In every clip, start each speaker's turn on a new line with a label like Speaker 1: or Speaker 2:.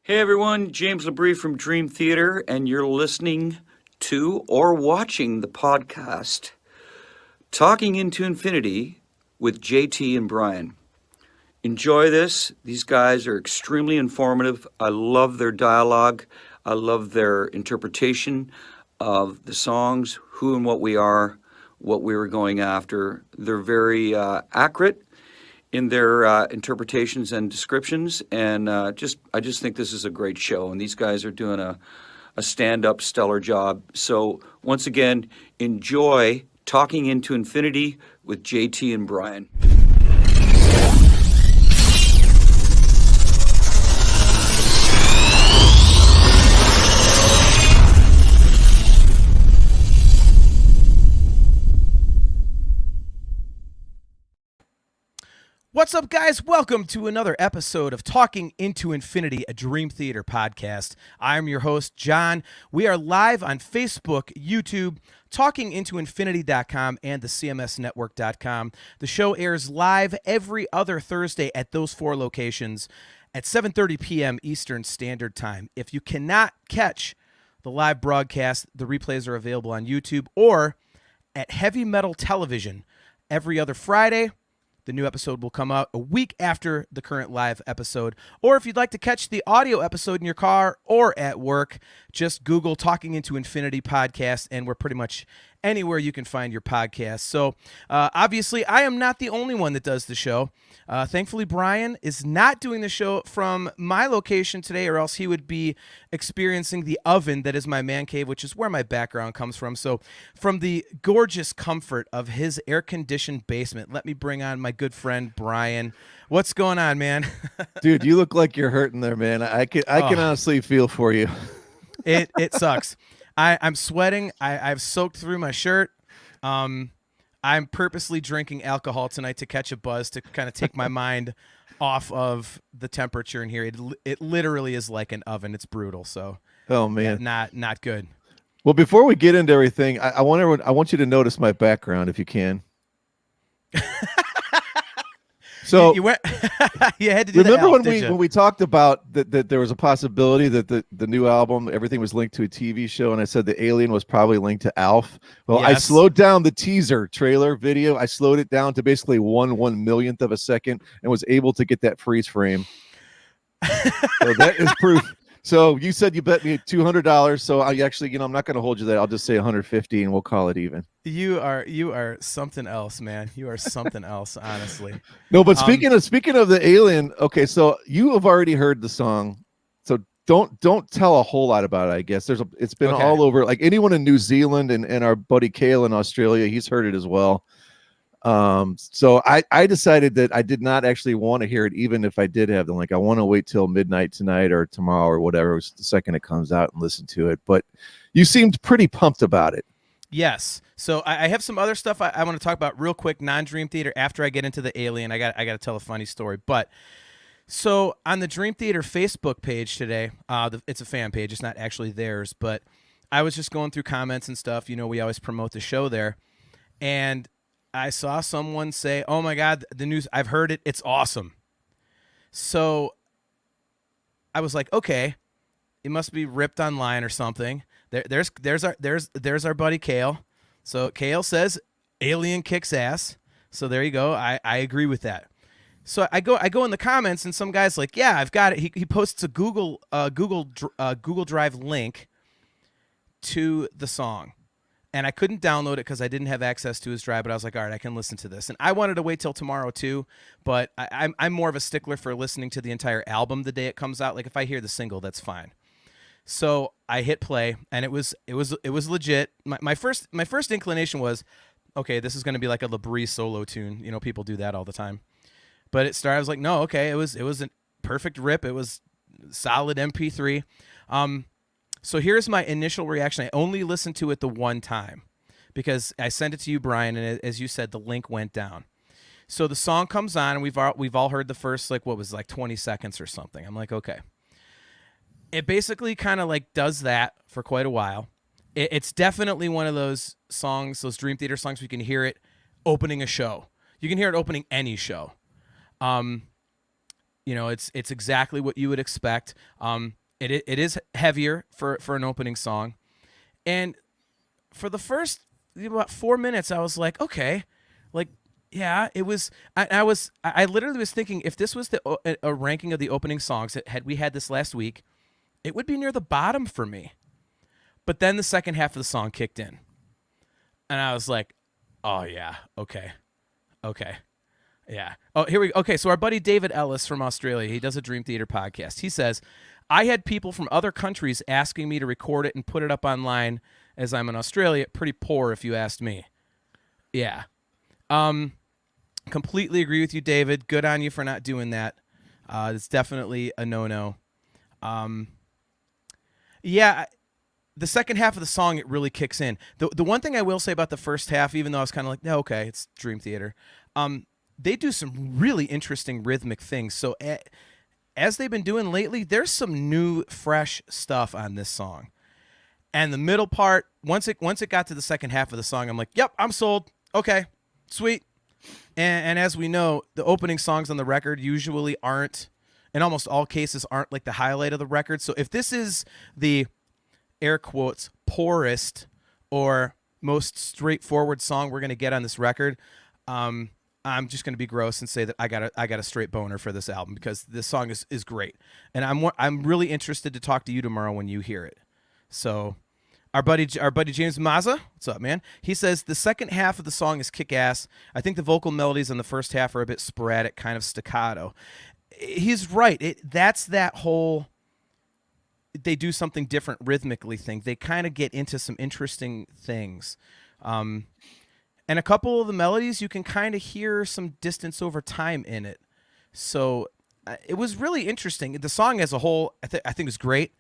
Speaker 1: Hey everyone, James Labrie from Dream Theater, and you're listening to or watching the podcast Talking into Infinity with JT and Brian. Enjoy this. These guys are extremely informative. I love their dialogue. I love their interpretation of the songs, who and what we are, what we were going after. They're very accurate in their interpretations and descriptions, and I just think this is a great show, and these guys are doing a stand-up stellar job. So once again, enjoy Talking into Infinity with JT and Brian.
Speaker 2: What's up, guys? Welcome to another episode of Talking into Infinity, a Dream Theater podcast. I'm your host, John. We are live on Facebook, YouTube, talkingintoinfinity.com, and the CMSnetwork.com. The show airs live every other Thursday at those four locations at 7:30 p.m. Eastern Standard Time. If you cannot catch the live broadcast, the replays are available on YouTube or at Heavy Metal Television every other Friday. The new episode will come out a week after the current live episode. Or if you'd like to catch the audio episode in your car or at work, just Google Talking Into Infinity podcast, and we're pretty much anywhere you can find your podcast. So obviously, I am not the only one that does the show. Thankfully, Brian is not doing the show from my location today, or else he would be experiencing the oven that is my man cave, which is where my background comes from. So from the gorgeous comfort of his air-conditioned basement, let me bring on my good friend, Brian. What's going on, man?
Speaker 3: Dude, you look like you're hurting there, man. I can honestly feel for you.
Speaker 2: It sucks. I'm sweating. I've soaked through my shirt. I'm purposely drinking alcohol tonight to catch a buzz, to kind of take my mind off of the temperature in here. It literally is like an oven. It's brutal. So,
Speaker 3: oh man,
Speaker 2: not good.
Speaker 3: Well, before we get into everything, I want you to notice my background if you can. So
Speaker 2: you went. You had to do.
Speaker 3: Remember
Speaker 2: the
Speaker 3: when we talked about that there was a possibility that the new album, everything was linked to a TV show, and I said the alien was probably linked to Alf. Well, yes. I slowed down the teaser trailer video. I slowed it down to basically 1/1,000,000th of a second, and was able to get that freeze frame. So that is proof. So you said you bet me $200. So I actually, I'm not going to hold you that. I'll just say 150, and we'll call it even.
Speaker 2: You are something else, man. You are something else, honestly.
Speaker 3: No, but speaking of the alien, okay, so you have already heard the song, so don't tell a whole lot about it. I guess it's been all over. Like anyone in New Zealand and our buddy Kale in Australia, he's heard it as well. So I decided that I did not actually want to hear it, even if I did have the link. I want to wait till midnight tonight or tomorrow or whatever, the second it comes out, and listen to it. But you seemed pretty pumped about it.
Speaker 2: Yes. So I have some other stuff I want to talk about real quick, non-Dream Theater, after I get into the alien. I got to tell a funny story. But so on the Dream Theater Facebook page today, it's a fan page. It's not actually theirs, but I was just going through comments and stuff. We always promote the show there. And I saw someone say, "Oh my God, the news, I've heard it. It's awesome." So I was like, okay, it must be ripped online or something. There's our buddy Kale. So Kale says alien kicks ass. So there you go. I agree with that. So I go in the comments, and some guy's like, "Yeah, I've got it." He posts a Google Drive link to the song. And I couldn't download it because I didn't have access to his drive, but I was like, all right, I can listen to this. And I wanted to wait till tomorrow too, but I'm more of a stickler for listening to the entire album the day it comes out. Like if I hear the single, that's fine. So I hit play, and it was legit. My first inclination was, okay, this is going to be like a Labrie solo tune. People do that all the time. But it started. I was like, no, okay, it was a perfect rip. It was solid MP3. So here's my initial reaction. I only listened to it the one time because I sent it to you, Brian, and as you said, the link went down. So the song comes on, and we've all heard the first 20 seconds or something. I'm like, okay. It basically kind of does that for quite a while. It's definitely one of those songs, those Dream Theater songs, we can hear it opening a show. You can hear it opening any show. it's exactly what you would expect. It is heavier for an opening song, and for the first about 4 minutes, I was like, okay, like, yeah, it was. I literally was thinking, if this was a ranking of the opening songs that had we had this last week, it would be near the bottom for me. But then the second half of the song kicked in, and I was like, oh yeah, okay, yeah. Oh, here we go. Okay, so our buddy David Ellis from Australia, he does a Dream Theater podcast. He says, I had people from other countries asking me to record it and put it up online as I'm in Australia. Pretty poor, if you asked me. Yeah. Completely agree with you, David. Good on you for not doing that. It's definitely a no-no. Yeah, the second half of the song, it really kicks in. The one thing I will say about the first half, even though I was kind of like, no, okay, it's Dream Theater, they do some really interesting rhythmic things. So as they've been doing lately, there's some new, fresh stuff on this song. And the middle part, once it got to the second half of the song, I'm like, yep, I'm sold. Okay, sweet. And as we know, the opening songs on the record usually aren't, in almost all cases, aren't like the highlight of the record. So if this is the air quotes poorest or most straightforward song we're going to get on this record, I'm just going to be gross and say that I got a straight boner for this album, because this song is great. And I'm really interested to talk to you tomorrow when you hear it. So our buddy James Mazza, what's up, man? He says the second half of the song is kick-ass. I think the vocal melodies in the first half are a bit sporadic, kind of staccato. He's right. That's that whole they do something different rhythmically thing. They kind of get into some interesting things. And a couple of the melodies, you can kind of hear some distance over time in it. So it was really interesting. The song as a whole, I think is great,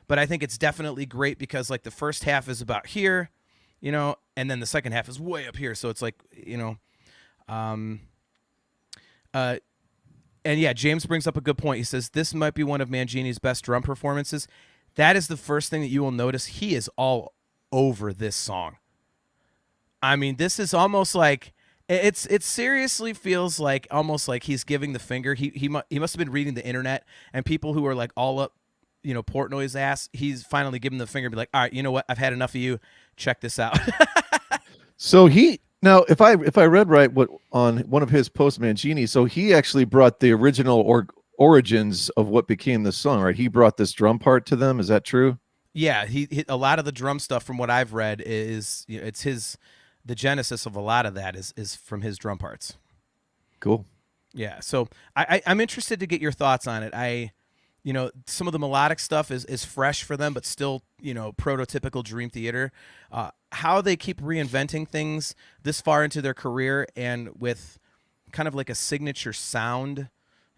Speaker 2: but I think it's definitely great because like the first half is about here, and then the second half is way up here. So it's like, and yeah, James brings up a good point. He says, this might be one of Mangini's best drum performances. That is the first thing that you will notice. He is all over this song. I mean, this is almost like, it seriously feels like almost like he's giving the finger. He must have been reading the internet, and people who are like all up, Portnoy's ass, he's finally giving the finger and be like, all right, you know what? I've had enough of you. Check this out.
Speaker 3: So now, if I read right what on one of his posts, Mangini, so he actually brought the original origins of what became the song, right? He brought this drum part to them. Is that true?
Speaker 2: Yeah, he a lot of the drum stuff from what I've read is it's the genesis of a lot of that is from his drum parts.
Speaker 3: Cool.
Speaker 2: Yeah, so I'm interested to get your thoughts on it. Some of the melodic stuff is fresh for them, but still, prototypical Dream Theater. How they keep reinventing things this far into their career and with kind of like a signature sound,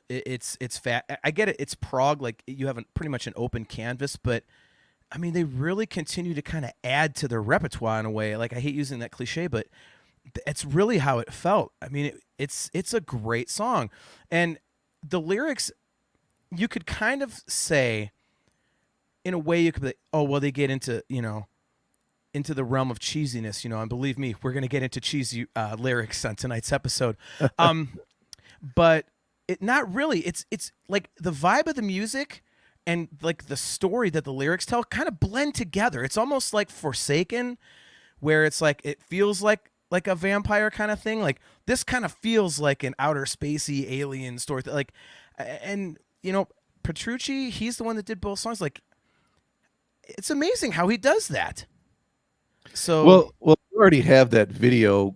Speaker 2: it's fat. I get it. It's prog, like you have pretty much an open canvas, but I mean, they really continue to kind of add to their repertoire in a way. Like, I hate using that cliche, but it's really how it felt. I mean, it's a great song. And the lyrics, you could kind of say, in a way, you could be like, oh, well, they get into, into the realm of cheesiness, and believe me, we're going to get into cheesy lyrics on tonight's episode. But it not really. It's like the vibe of the music and like the story that the lyrics tell kind of blend together. It's almost like Forsaken, where it's like it feels like a vampire kind of thing. Like this kind of feels like an outer spacey alien story. And Petrucci, he's the one that did both songs. Like, it's amazing how he does that. So
Speaker 3: well, you already have that video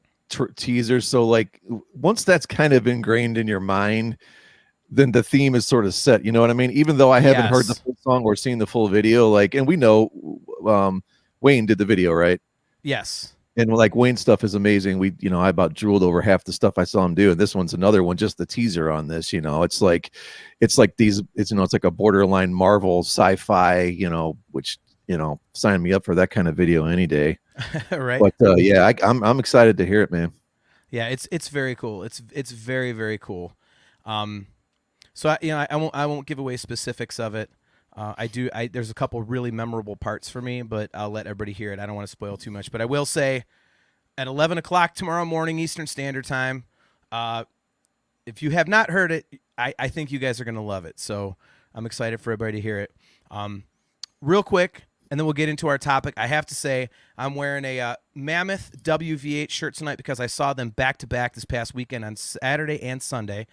Speaker 3: teaser. So like once that's kind of ingrained in your mind, then the theme is sort of set. You know what I mean? Even though I haven't heard the full song or seen the full video, like, and we know Wayne did the video, right?
Speaker 2: Yes.
Speaker 3: And like Wayne's stuff is amazing. I about drooled over half the stuff I saw him do. And this one's another one, just the teaser on this, it's like it's like a borderline Marvel sci-fi, which, sign me up for that kind of video any day.
Speaker 2: Right.
Speaker 3: But yeah, I'm excited to hear it, man.
Speaker 2: Yeah, it's very cool. It's very, very cool. So I won't give away specifics of it. There's a couple really memorable parts for me, but I'll let everybody hear it. I don't want to spoil too much, but I will say at 11 o'clock tomorrow morning, Eastern Standard Time, if you have not heard it, I think you guys are going to love it. So I'm excited for everybody to hear it. Real quick, and then we'll get into our topic. I have to say I'm wearing a Mammoth WV8 shirt tonight because I saw them back-to-back this past weekend on Saturday and Sunday.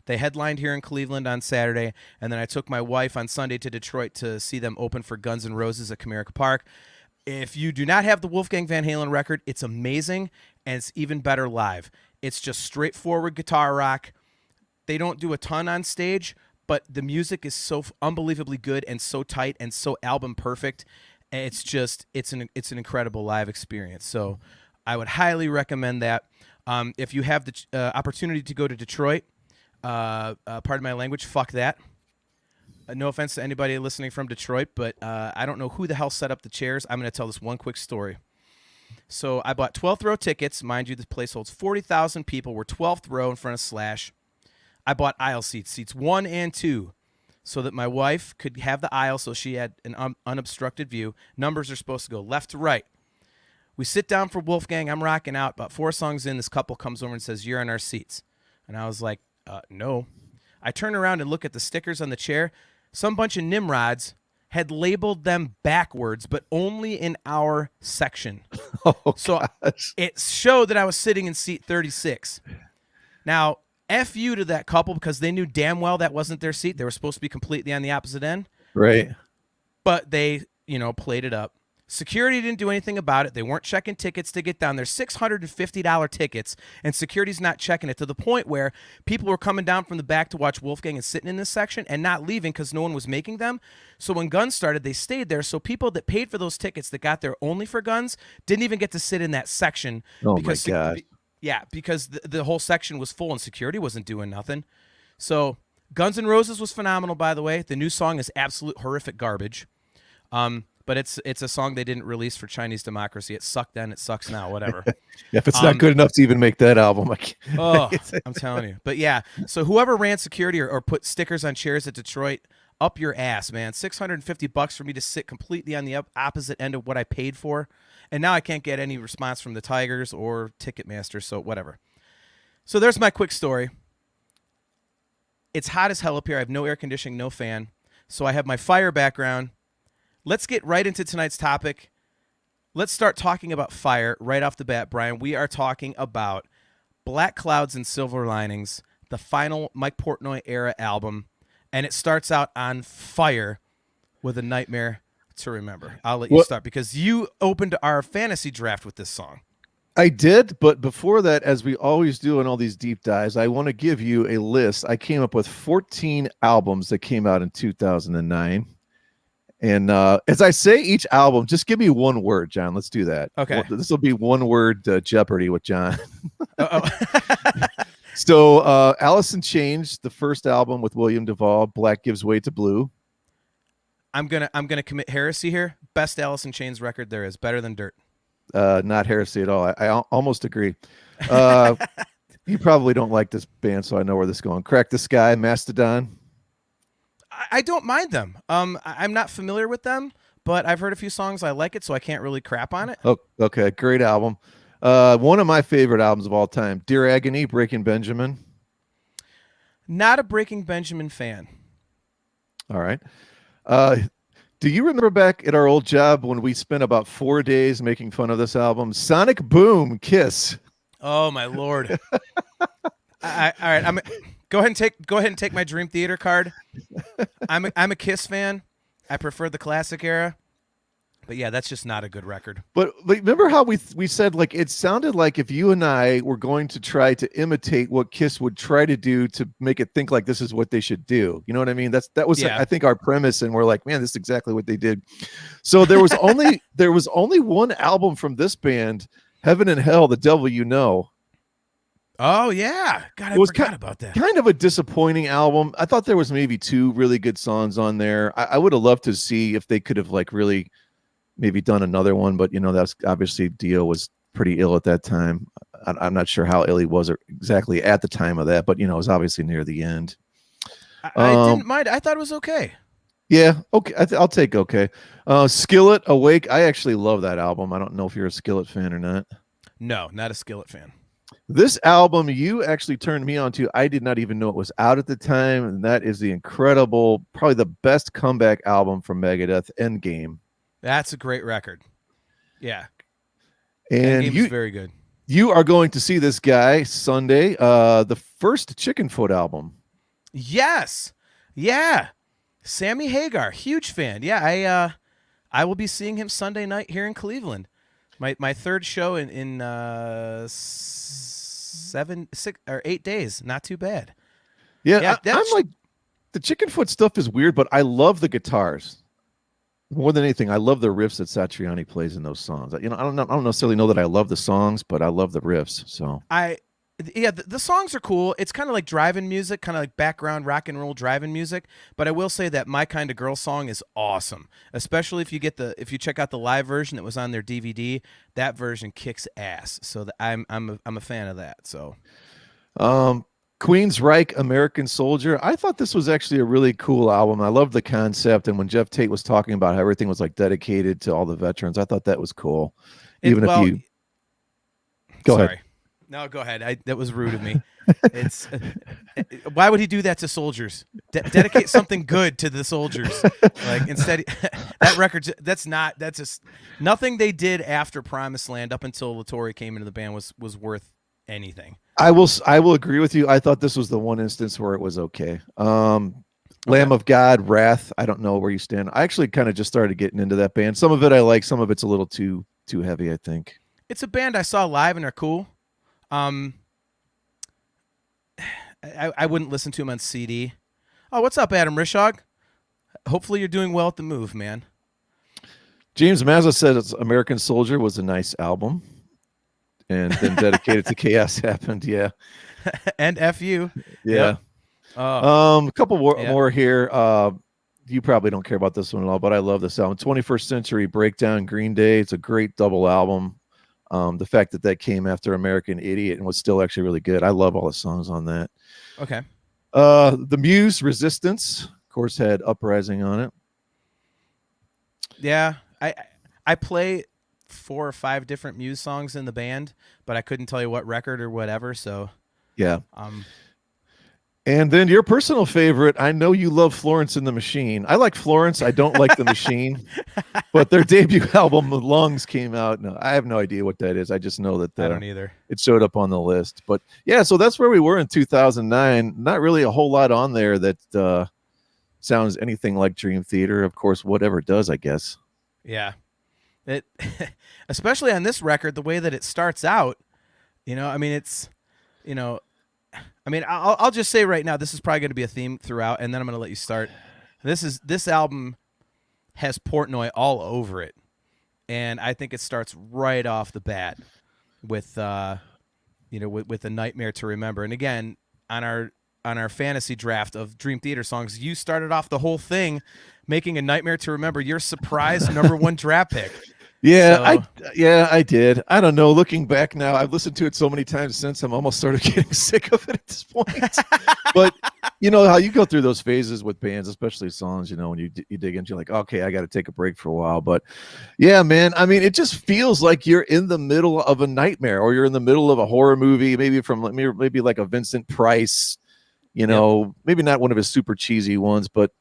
Speaker 2: They headlined here in Cleveland on Saturday, and then I took my wife on Sunday to Detroit to see them open for Guns N' Roses at Comerica Park. If you do not have the Wolfgang Van Halen record, it's amazing, and it's even better live. It's just straightforward guitar rock. They don't do a ton on stage, but the music is so unbelievably good and so tight and so album perfect. It's an incredible live experience. So I would highly recommend that. If you have the opportunity to go to Detroit, pardon my language, fuck that. No offense to anybody listening from Detroit, but I don't know who the hell set up the chairs. I'm going to tell this one quick story. So I bought 12th row tickets. Mind you, this place holds 40,000 people. We're 12th row in front of Slash. I bought aisle seats 1 and 2, so that my wife could have the aisle so she had an unobstructed view. Numbers are supposed to go left to right. We sit down for Wolfgang. I'm rocking out. About 4 songs in, this couple comes over and says, "You're in our seats." And I was like, no. I turn around and look at the stickers on the chair. Some bunch of nimrods had labeled them backwards, but only in our section.
Speaker 3: Oh,
Speaker 2: so
Speaker 3: gosh.
Speaker 2: It showed that I was sitting in seat 36. Now, F you to that couple because they knew damn well that wasn't their seat. They were supposed to be completely on the opposite end.
Speaker 3: Right.
Speaker 2: But they, played it up. Security didn't do anything about it. They weren't checking tickets to get down. They're $650 tickets, and security's not checking it, to the point where people were coming down from the back to watch Wolfgang and sitting in this section and not leaving because no one was making them. So when Guns started, they stayed there. So people that paid for those tickets that got there only for Guns didn't even get to sit in that section.
Speaker 3: Oh, my God.
Speaker 2: Yeah, because the whole section was full and security wasn't doing nothing. So Guns N' Roses was phenomenal, by the way. The new song is absolute horrific garbage. But it's a song they didn't release for Chinese democracy. It sucked then, it sucks now, whatever.
Speaker 3: If it's not good enough to even make that album,
Speaker 2: I'm telling you. But yeah, so whoever ran security or put stickers on chairs at Detroit, up your ass, man. $650 for me to sit completely on the opposite end of what I paid for. And now I can't get any response from the Tigers or Ticketmaster, so whatever. So there's my quick story. It's hot as hell up here. I have no air conditioning, no fan. So I have my fire background. Let's get right into tonight's topic. Let's start talking about fire right off the bat, Brian. We are talking about Black Clouds and Silver Linings, the final Mike Portnoy-era album. And it starts out on fire with A Nightmare to Remember. I'll let you start because you opened our fantasy draft with this song.
Speaker 3: I did, but before that, as we always do in all these deep dives, I want to give you a list. I came up with 14 albums that came out in 2009. And as I say each album, just give me one word, John. Let's do that.
Speaker 2: Okay.
Speaker 3: This will be one word Jeopardy with John. So Alice in Chains, the first album with William Duvall, Black Gives Way to Blue.
Speaker 2: I'm gonna commit heresy here. Best Alice in Chains record there is. Better than Dirt.
Speaker 3: Not heresy at all. I almost agree. You probably don't like this band, so I know where this is going. Crack the Sky, Mastodon.
Speaker 2: I don't mind them. I'm not familiar with them, but I've heard a few songs. I like it, so I can't really crap on it.
Speaker 3: Oh, okay, great album. One of my favorite albums of all time, Dear Agony, Breaking Benjamin.
Speaker 2: Not a Breaking Benjamin fan.
Speaker 3: All right. Do you remember back at our old job when we spent about 4 days making fun of this album? Sonic Boom, Kiss.
Speaker 2: Oh my Lord. All right. Go ahead and take my Dream Theater card. I'm a Kiss fan. I prefer the classic era. But yeah, that's just not a good record.
Speaker 3: But remember how we said, like, it sounded like if you and I were going to try to imitate what Kiss would try to do to make it think like this is what they should do. You know what I mean? That was I think our premise, and we're like, man, this is exactly what they did. So there was only one album from this band, Heaven and Hell, The Devil You Know.
Speaker 2: Oh yeah, God, I forgot about that. Kind
Speaker 3: of a disappointing album. I thought there was maybe 2 really good songs on there. I would have loved to see if they could have like really maybe done another one, but that's obviously Dio was pretty ill at that time. I'm not sure how ill he was exactly at the time of that, but it was obviously near the end.
Speaker 2: I didn't mind. I thought it was okay.
Speaker 3: Yeah, okay. I'll take okay. Skillet, Awake. I actually love that album. I don't know if you're a Skillet fan or not.
Speaker 2: No, not a Skillet fan.
Speaker 3: This album you actually turned me on to. I did not even know it was out at the time, and that is the incredible, probably the best comeback album from Megadeth, Endgame.
Speaker 2: That's a great record. Yeah.
Speaker 3: And
Speaker 2: Endgame is very good.
Speaker 3: You are going to see this guy Sunday, the first Chickenfoot album.
Speaker 2: Yes. Yeah. Sammy Hagar, huge fan. Yeah, I will be seeing him Sunday night here in Cleveland. My third show in 7, 6, or 8 days. Not too bad.
Speaker 3: Yeah, I'm like, the Chickenfoot stuff is weird, but I love the guitars more than anything. I love the riffs that Satriani plays in those songs. I don't necessarily know that I love the songs, but I love the riffs. So
Speaker 2: the songs are cool. It's kind of like driving music, kind of like background rock and roll driving music. But I will say that "My Kind of Girl" song is awesome, especially if you check out the live version that was on their DVD. That version kicks ass. So I'm a fan of that. So,
Speaker 3: Queen's Reich, American Soldier. I thought this was actually a really cool album. I love the concept, and when Jeff Tate was talking about how everything was like dedicated to all the veterans, I thought that was cool. Go ahead.
Speaker 2: No, go ahead. That was rude of me. It's why would he do that to soldiers? Dedicate something good to the soldiers. Like instead, that record. That's just nothing they did after Promised Land up until LaTorre came into the band was worth anything.
Speaker 3: I will agree with you. I thought this was the one instance where it was okay. Lamb of God, Wrath. I don't know where you stand. I actually kind of just started getting into that band. Some of it I like. Some of it's a little too heavy, I think.
Speaker 2: It's a band I saw live and they're cool. I wouldn't listen to him on CD. Oh, what's up, Adam Rishog? Hopefully you're doing well at the move, man.
Speaker 3: James Mazza said American Soldier was a nice album. And then Dedicated to Chaos happened, yeah.
Speaker 2: And FU.
Speaker 3: Yeah.
Speaker 2: Yep.
Speaker 3: A couple more here. You probably don't care about this one at all, but I love this album. 21st Century Breakdown, Green Day. It's a great double album. The fact that came after American Idiot and was still actually really good. I love all the songs on that.
Speaker 2: Okay.
Speaker 3: The Muse, Resistance, of course, had Uprising on it.
Speaker 2: Yeah, I play 4 or 5 different Muse songs in the band, but I couldn't tell you what record or whatever. So
Speaker 3: yeah. And then your personal favorite, I know you love Florence and the Machine. I like Florence. I don't like the Machine. But their debut album, Lungs, came out. No, I have no idea what that is. I just know that
Speaker 2: I don't either.
Speaker 3: It showed up on the list. But yeah, so that's where we were in 2009. Not really a whole lot on there that sounds anything like Dream Theater. Of course, whatever it does, I guess.
Speaker 2: Yeah. It, especially on this record, the way that it starts out, I'll just say right now, this is probably going to be a theme throughout, and then I'm going to let you start. This album has Portnoy all over it, and I think it starts right off the bat with A Nightmare to Remember. And again, on our fantasy draft of Dream Theater songs, you started off the whole thing making A Nightmare to Remember your surprise number 1 draft pick.
Speaker 3: Yeah, I did. I don't know. Looking back now, I've listened to it so many times since I'm almost sort of getting sick of it at this point. But you know how you go through those phases with bands, especially songs, when you dig into, you're like, okay, I got to take a break for a while. But yeah, man, I mean, it just feels like you're in the middle of a nightmare, or you're in the middle of a horror movie, maybe like a Vincent Price, maybe not one of his super cheesy ones, but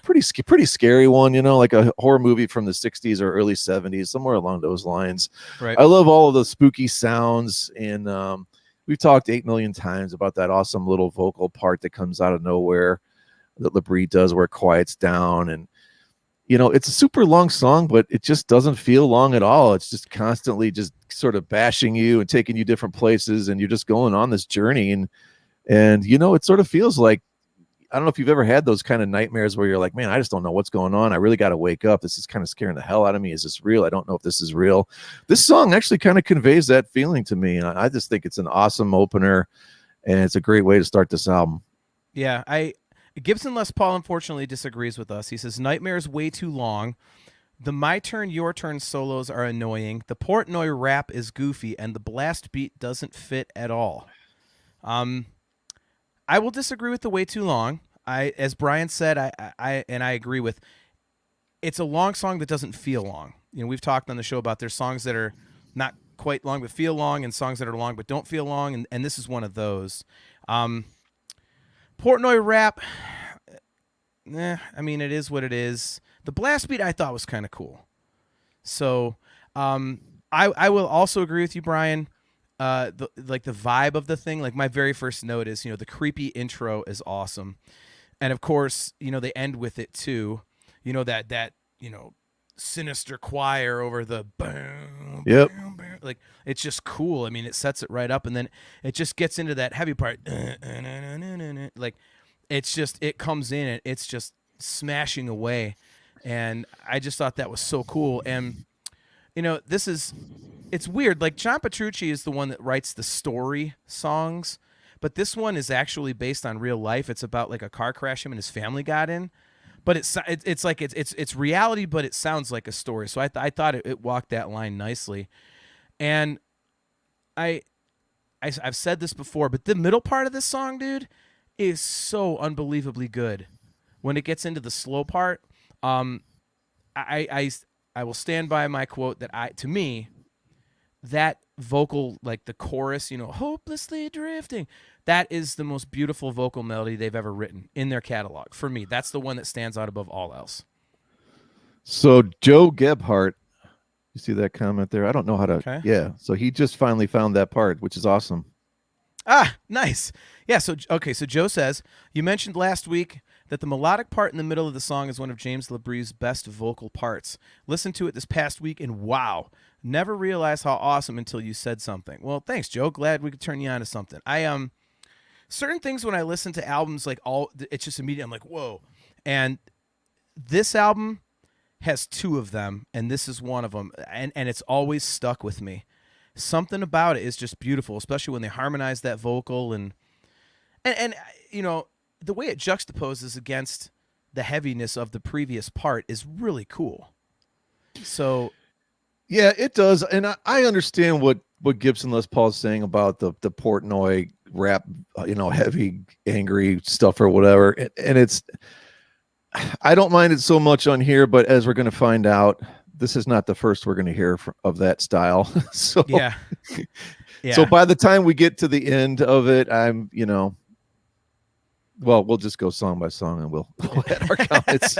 Speaker 3: pretty scary one, like a horror movie from the 60s or early 70s, somewhere along those lines.
Speaker 2: Right.
Speaker 3: I love all of the spooky sounds, and we've talked 8 million times about that awesome little vocal part that comes out of nowhere that Labrie does where it quiets down. And it's a super long song, but it just doesn't feel long at all. It's just constantly just sort of bashing you and taking you different places, and you're just going on this journey. And it sort of feels like, I don't know if you've ever had those kind of nightmares where you're like, man, I just don't know what's going on. I really got to wake up. This is kind of scaring the hell out of me. Is this real? I don't know if this is real. This song actually kind of conveys that feeling to me. And I just think it's an awesome opener, and it's a great way to start this album.
Speaker 2: Yeah, Gibson Les Paul unfortunately disagrees with us. He says, Nightmare is way too long. The My Turn, Your Turn solos are annoying. The Portnoy rap is goofy, and the blast beat doesn't fit at all. I will disagree with the way too long. As Brian said, I agree with. It's a long song that doesn't feel long. We've talked on the show about there's songs that are not quite long but feel long, and songs that are long but don't feel long, and this is one of those. Portnoy rap, I mean, it is what it is. The blast beat I thought was kind of cool. So I will also agree with you, Brian. The vibe of the thing, like my very first note is, the creepy intro is awesome. And of course, they end with it too. That sinister choir over the boom.
Speaker 3: Yep.
Speaker 2: Boom, boom. Like, it's just cool. I mean, it sets it right up, and then it just gets into that heavy part. Like, it comes in and it's just smashing away. And I just thought that was so cool. And it's weird. Like, John Petrucci is the one that writes the story songs, but this one is actually based on real life. It's about like a car crash him and his family got in, but it's reality, but it sounds like a story. So I thought it walked that line nicely. And I've said this before, but the middle part of this song, dude, is so unbelievably good. When it gets into the slow part, I will stand by my quote that to me, that vocal, like the chorus, hopelessly drifting, that is the most beautiful vocal melody they've ever written in their catalog. For me, that's the one that stands out above all else.
Speaker 3: So Joe Gebhardt, you see that comment there? I don't know how to.
Speaker 2: Okay.
Speaker 3: Yeah. So he just finally found that part, which is awesome.
Speaker 2: Ah, nice. Yeah. So Joe says, you mentioned last week that the melodic part in the middle of the song is one of James LaBrie's best vocal parts. Listened to it this past week, and wow, never realized how awesome until you said something. Well, thanks, Joe. Glad we could turn you on to something. Certain things when I listen to albums, it's just immediate. I'm like, whoa. And this album has two of them, and this is one of them, and it's always stuck with me. Something about it is just beautiful, especially when they harmonize that vocal and the way it juxtaposes against the heaviness of the previous part is really cool. So,
Speaker 3: yeah, it does, and I understand what Gibson Les Paul's saying about the Portnoy rap, heavy, angry stuff or whatever, and it's. I don't mind it so much on here, but as we're going to find out, this is not the first we're going to hear of that style. So
Speaker 2: yeah.
Speaker 3: So by the time we get to the end of it, I'm, well, we'll just go song by song and we'll add our comments.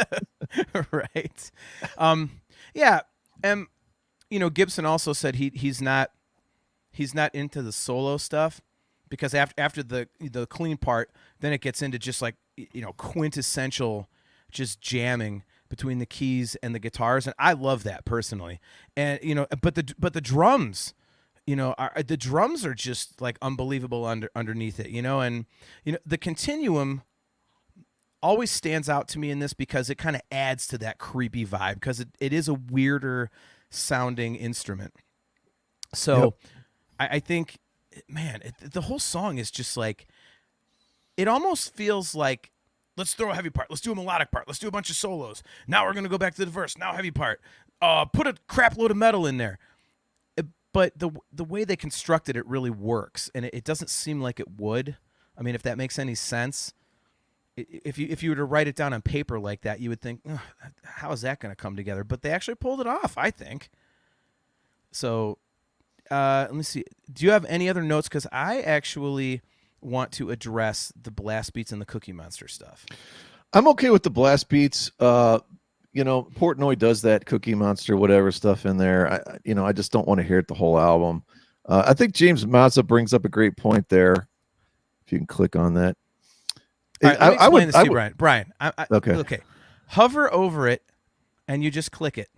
Speaker 2: Right. Yeah. And Gibson also said he's not into the solo stuff, because after the clean part, then it gets into just like, quintessential just jamming between the keys and the guitars, and I love that personally. And but the drums, the drums are just like unbelievable underneath it, and the continuum always stands out to me in this because it kind of adds to that creepy vibe, because it is a weirder sounding instrument. So yep. I think, man, the whole song is just like, it almost feels like, let's throw a heavy part. Let's do a melodic part. Let's do a bunch of solos. Now we're going to go back to the verse. Now heavy part. Put a crap load of metal in there. But the way they constructed it really works, and it doesn't seem like it would. I mean, if that makes any sense. If you were to write it down on paper like that, you would think, how is that going to come together? But they actually pulled it off, I think. So let me see. Do you have any other notes? Because I actually want to address the blast beats and the Cookie Monster stuff.
Speaker 3: I'm okay with the blast beats. Portnoy does that Cookie Monster, whatever stuff in there. I just don't want to hear it the whole album. I think James Mazza brings up a great point there. If you can click on that.
Speaker 2: All right, let me explain this to you, Brian. Brian,
Speaker 3: okay.
Speaker 2: Hover over it, and you just click it.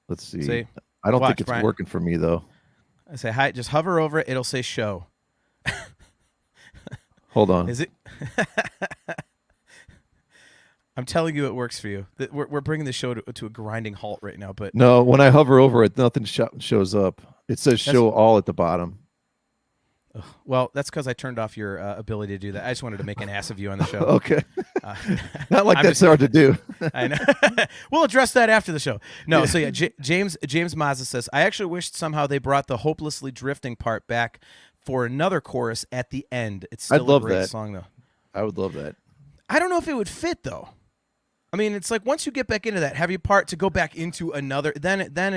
Speaker 3: Let's see. I don't think it's
Speaker 2: Brian.
Speaker 3: working for me, though.
Speaker 2: I say, hi. Just hover over it. It'll say show.
Speaker 3: Hold on.
Speaker 2: Is it? I'm telling you, it works for you. We're bringing the show to a grinding halt right now. But
Speaker 3: no, when I hover over it, nothing shows up. It says show all at the bottom.
Speaker 2: Well, that's because I turned off your ability to do that. I just wanted to make an ass of you on the show.
Speaker 3: Okay. Not like that's hard to do.
Speaker 2: I know. We'll address that after the show. No, yeah. So yeah, James Mazza says, I actually wished somehow they brought the hopelessly drifting part back for another chorus at the end. It's still a great song, though.
Speaker 3: I would love that.
Speaker 2: I don't know if it would fit, though. I mean, it's like once you get back into that heavy part, to go back into another, then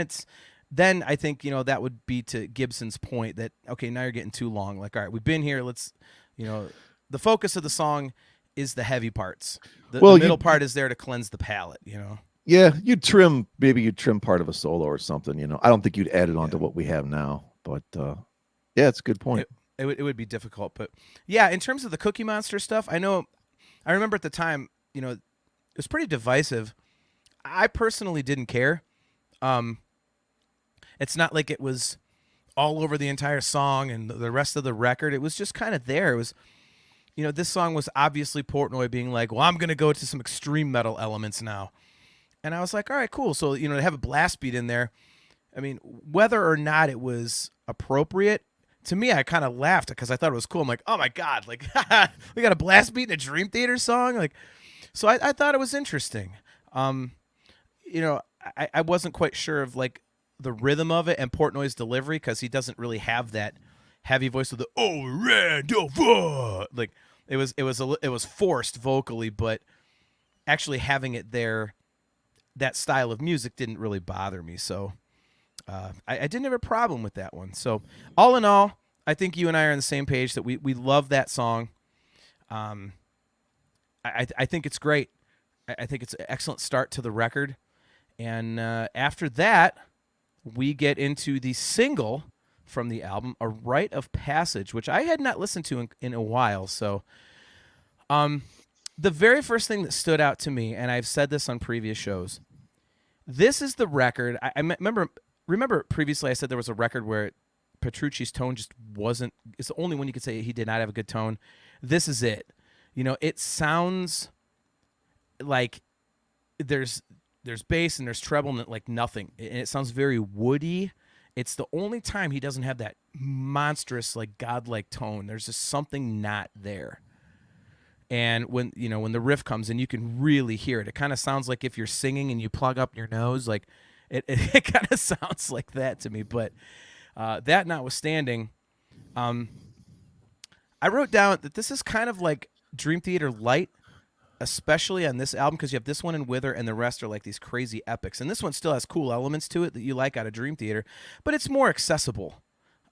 Speaker 2: then I think, that would be to Gibson's point that, okay, now you're getting too long. Like, all right, we've been here. Let's, the focus of the song is the heavy parts. The middle part is there to cleanse the palate,
Speaker 3: Yeah, maybe you'd trim part of a solo or something, I don't think you'd add it on to what we have now, but yeah, it's a good point.
Speaker 2: It would be difficult, but yeah, in terms of the Cookie Monster stuff, I remember at the time, it was pretty divisive. I personally didn't care. It's not like it was all over the entire song and the rest of the record. It was just kind of there. It was, this song was obviously Portnoy being like, well, I'm going to go to some extreme metal elements now. And I was like, all right, cool. So, to have a blast beat in there. I mean, whether or not it was appropriate, to me, I kind of laughed because I thought it was cool. I'm like, oh my God, like, we got a blast beat in a Dream Theater song? Like, so I thought it was interesting. I wasn't quite sure of like the rhythm of it and Portnoy's delivery because he doesn't really have that heavy voice with the like it was forced vocally, but actually having it there, that style of music didn't really bother me. So I didn't have a problem with that one. So all in all, I think you and I are on the same page that we love that song. I think it's great. I think it's an excellent start to the record. And after that, we get into the single from the album, A Rite of Passage, which I had not listened to in a while. So the very first thing that stood out to me, and I've said this on previous shows, this is the record. I remember previously I said there was a record where Petrucci's tone just wasn't, it's the only one you could say he did not have a good tone. This is it. It sounds like there's bass and there's treble and like nothing. And it sounds very woody. It's the only time he doesn't have that monstrous, like godlike tone. There's just something not there. And when the riff comes in, you can really hear it. It kind of sounds like if you're singing and you plug up your nose, like it kind of sounds like that to me. But that notwithstanding, I wrote down that this is kind of like Dream Theater light, especially on this album, because you have this one and Wither, and the rest are like these crazy epics. And this one still has cool elements to it that you like out of Dream Theater, but it's more accessible.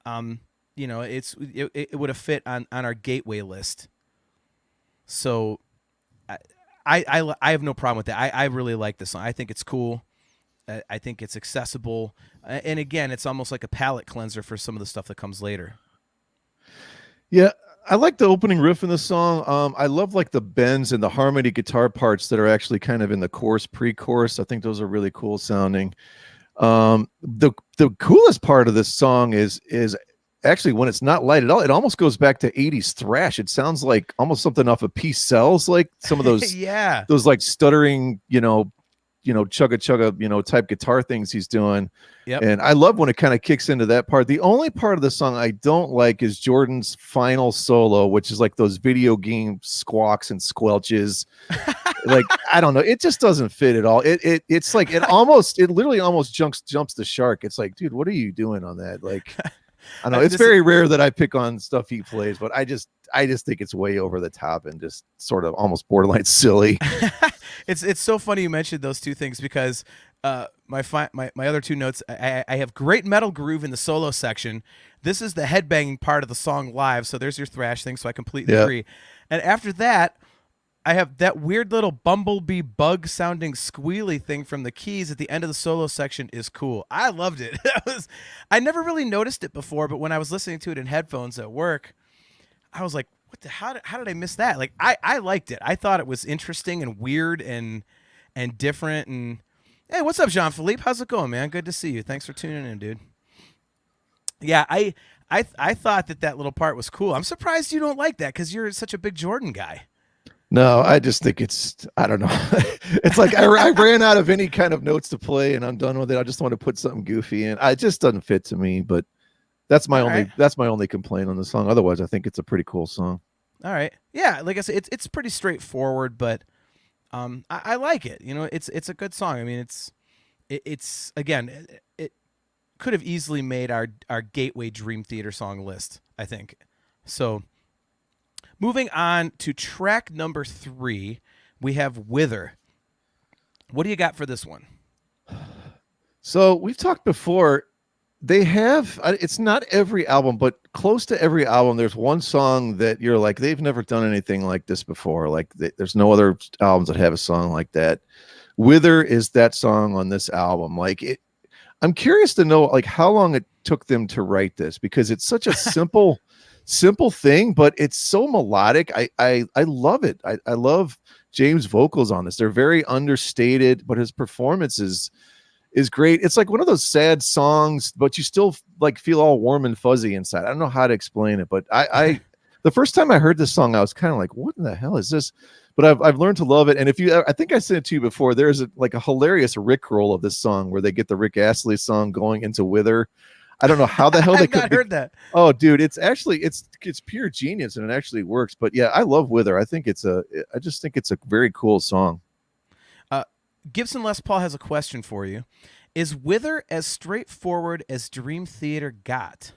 Speaker 2: It would have fit on our gateway list. So I have no problem with that. I really like this song. I think it's cool. I think it's accessible. And again, it's almost like a palate cleanser for some of the stuff that comes later.
Speaker 3: Yeah, I like the opening riff in the song. I love like the bends and the harmony guitar parts that are actually kind of in the chorus, pre-chorus. I think those are really cool sounding. The coolest part of this song is actually when it's not light at all. It almost goes back to 80s thrash. It sounds like almost something off of Peace Sells, like some of those
Speaker 2: yeah,
Speaker 3: those like stuttering, chugga, type guitar things he's doing.
Speaker 2: Yep.
Speaker 3: And I love when it kind of kicks into that part. The only part of the song I don't like is Jordan's final solo, which is like those video game squawks and squelches. Like, I don't know. It just doesn't fit at all. It's like, it literally almost jumps the shark. It's like, dude, what are you doing on that? Like, I know it's very rare that I pick on stuff he plays, but I just think it's way over the top and just sort of almost borderline silly.
Speaker 2: It's so funny you mentioned those two things because my other two notes, I have great metal groove in the solo section. This is the headbanging part of the song live, so there's your thrash thing, so I completely agree. And after that, I have that weird little bumblebee bug sounding squealy thing from the keys at the end of the solo section is cool. I loved it. I never really noticed it before, but when I was listening to it in headphones at work, I was like, how did I miss that? Like, I liked it. I thought it was interesting and weird and different. And hey, what's up, Jean-Philippe? How's it going, man? Good to see you. Thanks for tuning in, dude. Yeah, I thought that little part was cool. I'm surprised you don't like that because you're such a big Jordan guy.
Speaker 3: No, I just think I don't know. It's like I ran out of any kind of notes to play and I'm done with it. I just want to put something goofy in. It just doesn't fit to me, but that's my only complaint on the song. Otherwise, I think it's a pretty cool song.
Speaker 2: All right. Yeah, like I said, it's pretty straightforward, but I like it. It's a good song. I mean, it's again, it could have easily made our gateway Dream Theater song list, I think. So moving on to track number 3, we have Wither. What do you got for this one?
Speaker 3: So we've talked before. They have, it's not every album, but close to every album, there's one song that you're like, they've never done anything like this before. Like there's no other albums that have a song like that. Wither is that song on this album. Like I'm curious to know like how long it took them to write this, because it's such a simple thing, but it's so melodic. I love it. I love James' vocals on this. They're very understated, but his performance is great. It's like one of those sad songs, but you still like feel all warm and fuzzy inside. I don't know how to explain it, but I the first time I heard this song, I was kind of like, what in the hell is this? But I've learned to love it. And I think I said it to you before, there's like a hilarious Rickroll of this song where they get the Rick Astley song going into Wither. I don't know how the hell they could
Speaker 2: heard that.
Speaker 3: Oh, dude, it's pure genius, and it actually works. But yeah, I love Wither. I just think it's a very cool song.
Speaker 2: Gibson Les Paul has a question for you. Is Wither as straightforward as Dream Theater got?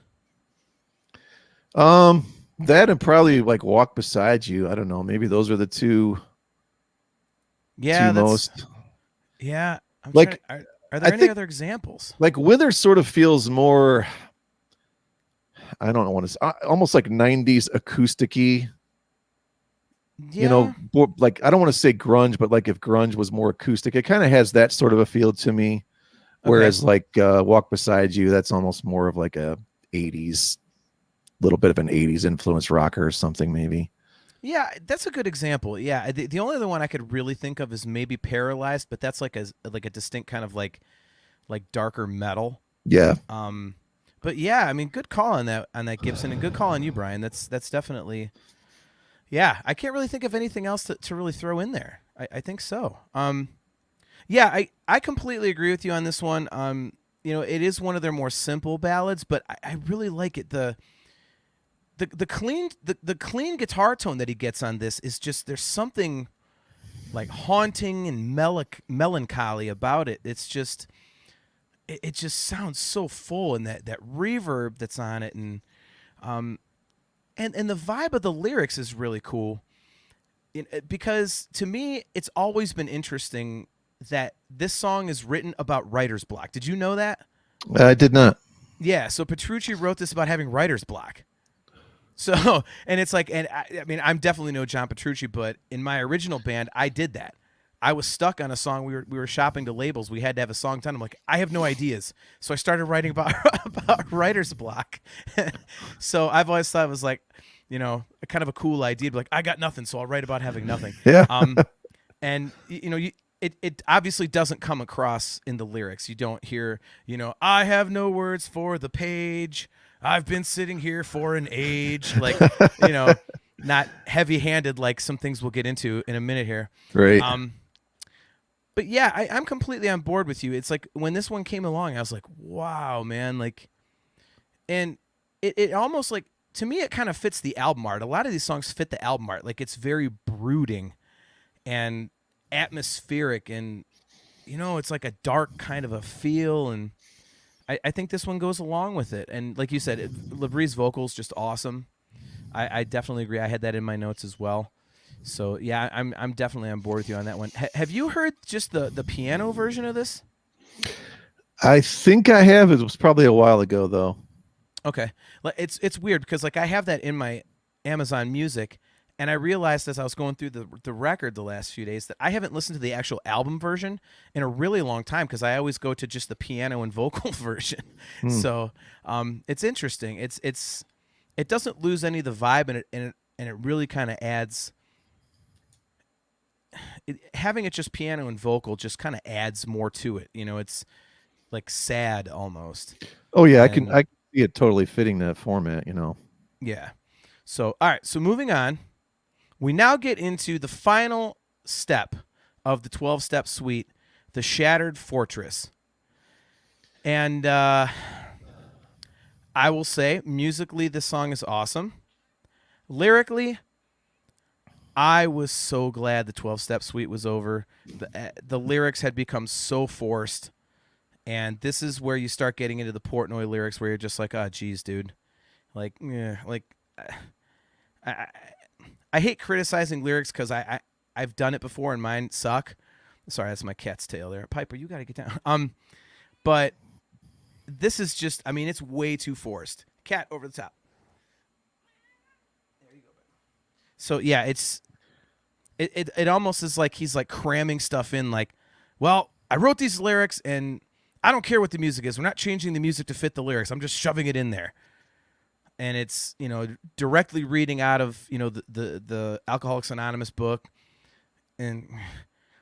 Speaker 3: That and probably like Walk Beside You. I don't know. Maybe those are the two.
Speaker 2: Yeah,
Speaker 3: most.
Speaker 2: Yeah,
Speaker 3: like,
Speaker 2: are there any other examples?
Speaker 3: Like Wither sort of feels more. I don't want to say, almost like 90s acoustic-y.
Speaker 2: Yeah.
Speaker 3: You know, like I don't want to say grunge, but like if grunge was more acoustic, it kind of has that sort of a feel to me. Whereas like Walk Beside You, that's almost more of like a 80s, little bit of an 80s influence rocker or something maybe.
Speaker 2: Yeah, that's a good example. Yeah, the only other one I could really think of is maybe Paralyzed, but that's like a distinct kind of like darker metal.
Speaker 3: Yeah.
Speaker 2: But yeah, I mean, good call on that Gibson, and good call on you, Brian. That's definitely. Yeah, I can't really think of anything else to really throw in there. I think so. Yeah, I completely agree with you on this one. You know, it is one of their more simple ballads, but I really like it. The clean guitar tone that he gets on this is just, there's something like haunting and melancholy about it. It's just, it just sounds so full, and that reverb that's on it, and the vibe of the lyrics is really cool, because to me it's always been interesting that this song is written about writer's block. Did you know that?
Speaker 3: I did not.
Speaker 2: Yeah, so Petrucci wrote this about having writer's block. So, and it's like, and I mean, I'm definitely no John Petrucci, but in my original band, I did that. I was stuck on a song. We were shopping to labels. We had to have a song done. I'm like, I have no ideas. So I started writing about writer's block. So I've always thought it was like, you know, a kind of a cool idea. Like, I got nothing, so I'll write about having nothing.
Speaker 3: Yeah.
Speaker 2: And you know, it obviously doesn't come across in the lyrics. You don't hear, you know, I have no words for the page. I've been sitting here for an age. Like, you know, not heavy-handed like some things we'll get into in a minute here.
Speaker 3: Right.
Speaker 2: But yeah, I'm completely on board with you. It's like when this one came along, I was like, wow, man. Like, and it almost like, to me, it kind of fits the album art. A lot of these songs fit the album art. Like, it's very brooding and atmospheric, and, you know, it's like a dark kind of a feel, and I think this one goes along with it. And like you said, Labree's vocals just awesome. I definitely agree. I had that in my notes as well. So yeah, I'm definitely on board with you on that one. Have you heard just the piano version of this?
Speaker 3: I think I have. It was probably a while ago though.
Speaker 2: Okay, it's weird because like I have that in my Amazon Music, and I realized as I was going through the record the last few days that I haven't listened to the actual album version in a really long time, because I always go to just the piano and vocal version. So it's interesting. It doesn't lose any of the vibe, and it really kind of adds. Having it just piano and vocal just kind of adds more to it. You know, it's like sad almost.
Speaker 3: Oh yeah, I can see it totally fitting that format. You know. Yeah.
Speaker 2: So all right. So moving on. We now get into the final step of the 12-step suite, the Shattered Fortress. And I will say, musically, this song is awesome. Lyrically, I was so glad the 12-step suite was over. The lyrics had become so forced. And this is where you start getting into the Portnoy lyrics, where you're just like, oh, geez, dude. Like, yeah, like... I hate criticizing lyrics because I've done it before and mine suck. Sorry, that's my cat's tail there. Piper, you got to get down. But this is just, I mean, it's way too forced. Cat over the top. There you go. So yeah, it almost is like he's like cramming stuff in. Like, well, I wrote these lyrics and I don't care what the music is. We're not changing the music to fit the lyrics. I'm just shoving it in there. And it's, directly reading out of, the Alcoholics Anonymous book. And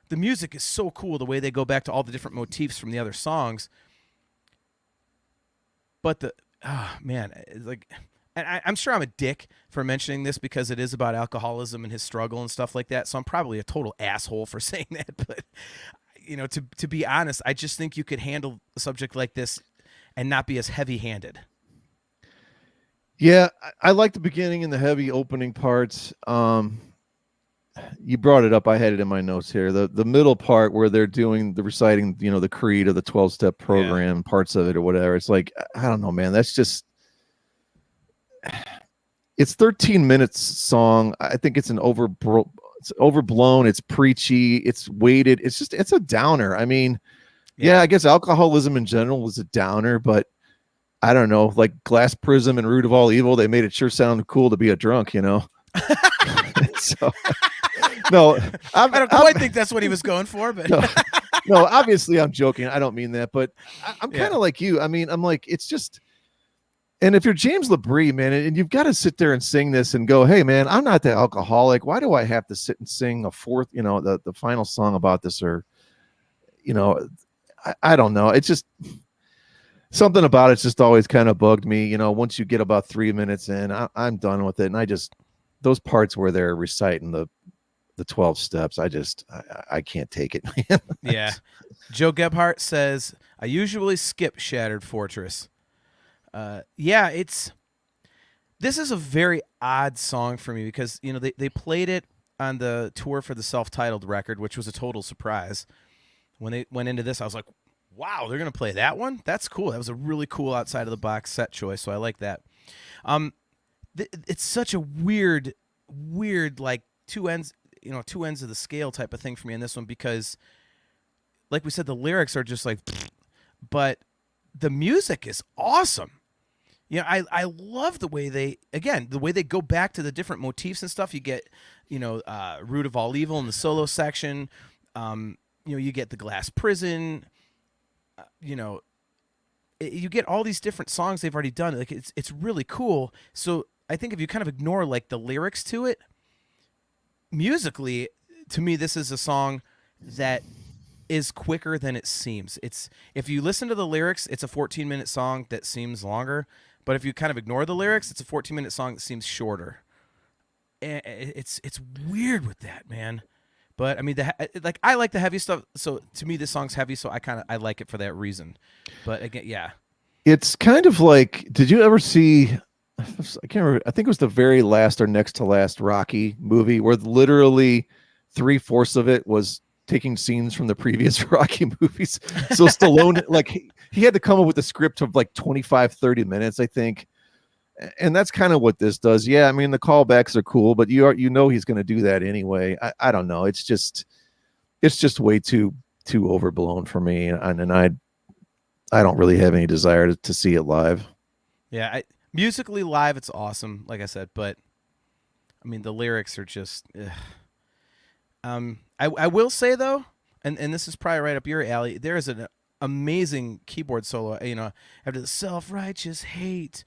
Speaker 2: the music is so cool, the way they go back to all the different motifs from the other songs. But it's like, and I'm sure I'm a dick for mentioning this because it is about alcoholism and his struggle and stuff like that. So I'm probably a total asshole for saying that. But, to be honest, I just think you could handle a subject like this and not be as heavy-handed.
Speaker 3: Yeah, I like the beginning and the heavy opening parts. You brought it up. I had it in my notes here. The middle part where they're doing the reciting, the creed or the 12-step program, parts of it or whatever. It's like, I don't know, man. That's just, it's 13 minutes song. I think it's it's overblown. It's preachy. It's weighted. It's a downer. I mean, yeah, I guess alcoholism in general is a downer, but I don't know, like Glass Prism and Root of All Evil, they made it sure sound cool to be a drunk, So, no,
Speaker 2: I don't quite think that's what he was going for, but
Speaker 3: no, obviously I'm joking. I don't mean that, but I'm kind of like you. I mean, I'm like, it's just, and if you're James LaBrie, man, and you've got to sit there and sing this and go, hey, man, I'm not the alcoholic. Why do I have to sit and sing a fourth, the final song about this? Or, I don't know. It's just something about it's just always kind of bugged me. Once you get about 3 minutes in, I'm done with it. And those parts where they're reciting the 12 steps, I can't take it, man.
Speaker 2: Yeah. Joe Gebhardt says, I usually skip Shattered Fortress. This is a very odd song for me because, they played it on the tour for the self-titled record, which was a total surprise. When they went into this, I was like, wow, they're going to play that one? That's cool. That was a really cool outside of the box set choice, so I like that. It's such a weird, like two ends of the scale type of thing for me in this one because, like we said, the lyrics are just like, but the music is awesome. I love the way they go back to the different motifs and stuff. You get, Root of All Evil in the solo section. You get the Glass Prison. You get all these different songs they've already done. Like it's really cool. So I think if you kind of ignore like the lyrics to it, musically, to me, this is a song that is quicker than it seems. If you listen to the lyrics, it's a 14-minute song that seems longer. But if you kind of ignore the lyrics, it's a 14-minute song that seems shorter. And it's weird with that, man. But I mean, I like the heavy stuff. So to me, this song's heavy. So I like it for that reason. But again, yeah,
Speaker 3: it's kind of like, did you ever see? I can't remember. I think it was the very last or next to last Rocky movie where literally 3/4 of it was taking scenes from the previous Rocky movies. So Stallone, like he had to come up with a script of like 25-30 minutes, I think. And that's kind of what this does. Yeah, I mean the callbacks are cool, but he's going to do that anyway. I don't know. It's just way too overblown for me, and I don't really have any desire to see it live.
Speaker 2: Yeah, musically live, it's awesome, like I said, but I mean the lyrics are just. I will say though, and this is probably right up your alley. There is an amazing keyboard solo. After the self-righteous hate.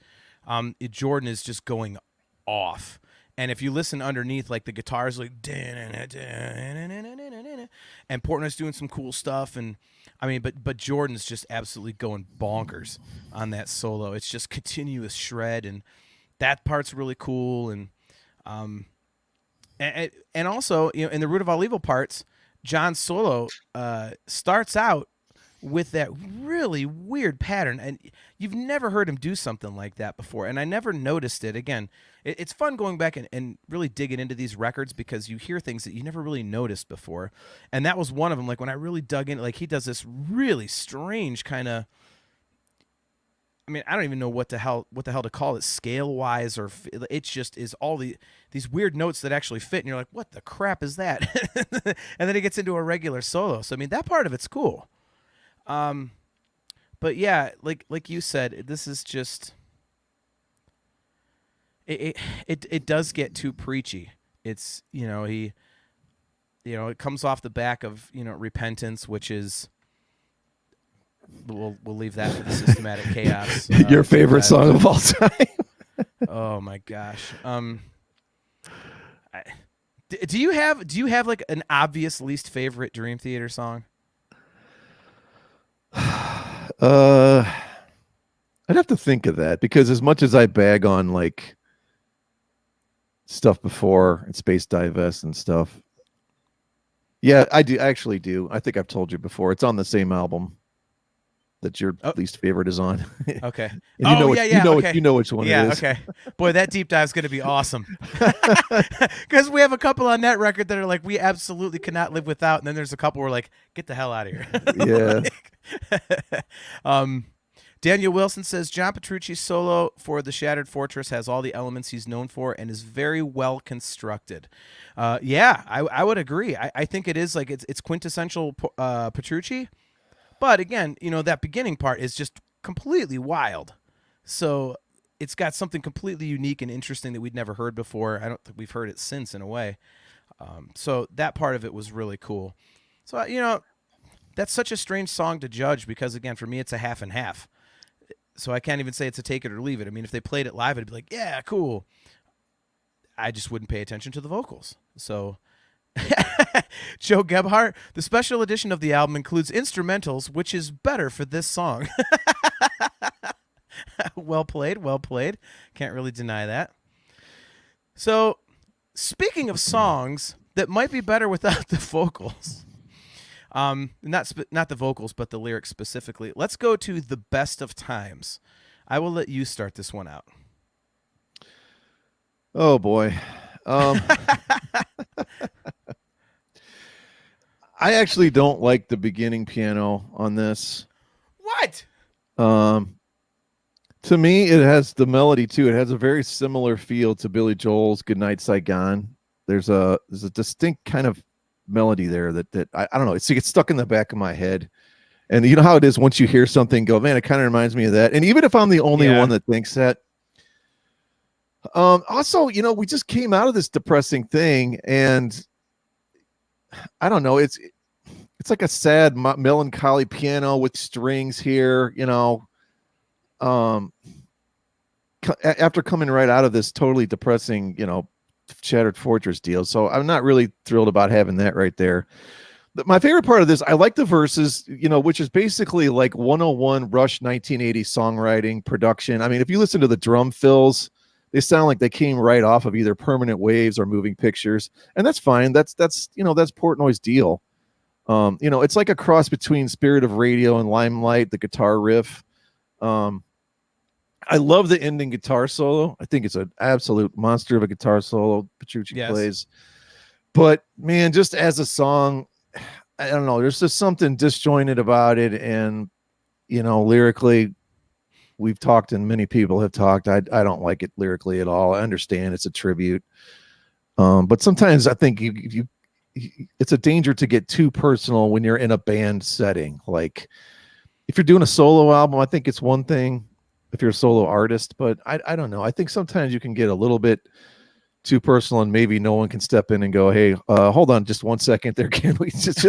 Speaker 2: Jordan is just going off, and if you listen underneath, like the guitars, like, and Portnoy's doing some cool stuff, and I mean, but Jordan's just absolutely going bonkers on that solo. It's just continuous shred, and that part's really cool, and also, in the Root of All Evil parts, John's solo starts out with that really weird pattern, and you've never heard him do something like that before, and I never noticed it. Again, it's fun going back and really digging into these records because you hear things that you never really noticed before, and that was one of them. Like when I really dug in, like he does this really strange kind of, I mean, I don't even know what the hell to call it scale wise, or it just is all these weird notes that actually fit, and you're like, what the crap is that? And then it gets into a regular solo. So I mean, that part of it's cool. But yeah, like you said, this is just it does get too preachy. It's he it comes off the back of repentance, which is we'll leave that for the systematic chaos.
Speaker 3: Your favorite song of all time.
Speaker 2: Oh my gosh. Do you have like an obvious least favorite Dream Theater song?
Speaker 3: I'd have to think of that, because as much as I bag on like stuff before and Space Divest and stuff, yeah, I actually do. I think I've told you before. It's on the same album that your least favorite is on.
Speaker 2: Okay.
Speaker 3: And you know which one it is.
Speaker 2: Okay. Boy, that deep dive is going to be awesome. Because we have a couple on that record that are like, we absolutely cannot live without. And then there's a couple where like, get the hell out of here.
Speaker 3: Yeah.
Speaker 2: Daniel Wilson says, John Petrucci's solo for The Shattered Fortress has all the elements he's known for and is very well constructed. Yeah, I would agree. I think it is like it's quintessential Petrucci. But again, that beginning part is just completely wild. So it's got something completely unique and interesting that we'd never heard before. I don't think we've heard it since, in a way. So that part of it was really cool. So, that's such a strange song to judge because, again, for me, it's a half and half. So I can't even say it's a take it or leave it. I mean, if they played it live, it'd be like, yeah, cool. I just wouldn't pay attention to the vocals. So... Joe Gebhardt, the special edition of the album includes instrumentals, which is better for this song. Well played. Can't really deny that. So, speaking of songs that might be better without the vocals, not the vocals, but the lyrics specifically, let's go to The Best of Times. I will let you start this one out.
Speaker 3: Oh, boy. I actually don't like the beginning piano on this.
Speaker 2: What?
Speaker 3: To me, it has the melody too. It has a very similar feel to Billy Joel's "Goodnight Saigon." There's a distinct kind of melody there that I don't know. It gets stuck in the back of my head. And you know how it is once you hear something, go, man, it kind of reminds me of that. And even if I'm the only one that thinks that. Also, we just came out of this depressing thing, and I don't know. It's like a sad, melancholy piano with strings here. After coming right out of this totally depressing, Shattered Fortress deal, so I'm not really thrilled about having that right there. My favorite part of this, I like the verses, which is basically like 101 Rush 1980 songwriting production. I mean, if you listen to the drum fills, they sound like they came right off of either Permanent Waves or Moving Pictures, and that's fine. That's Portnoy's deal. It's like a cross between Spirit of Radio and Limelight, the guitar riff. I love the ending guitar solo. I think it's an absolute monster of a guitar solo Petrucci plays. But man, just as a song, I don't know. There's just something disjointed about it, and lyrically, we've talked and many people have talked. I don't like it lyrically at all. I understand it's a tribute. But sometimes I think it's a danger to get too personal when you're in a band setting. Like if you're doing a solo album, I think it's one thing if you're a solo artist, but I don't know. I think sometimes you can get a little bit too personal and maybe no one can step in and go, hey, hold on just 1 second there. Can we just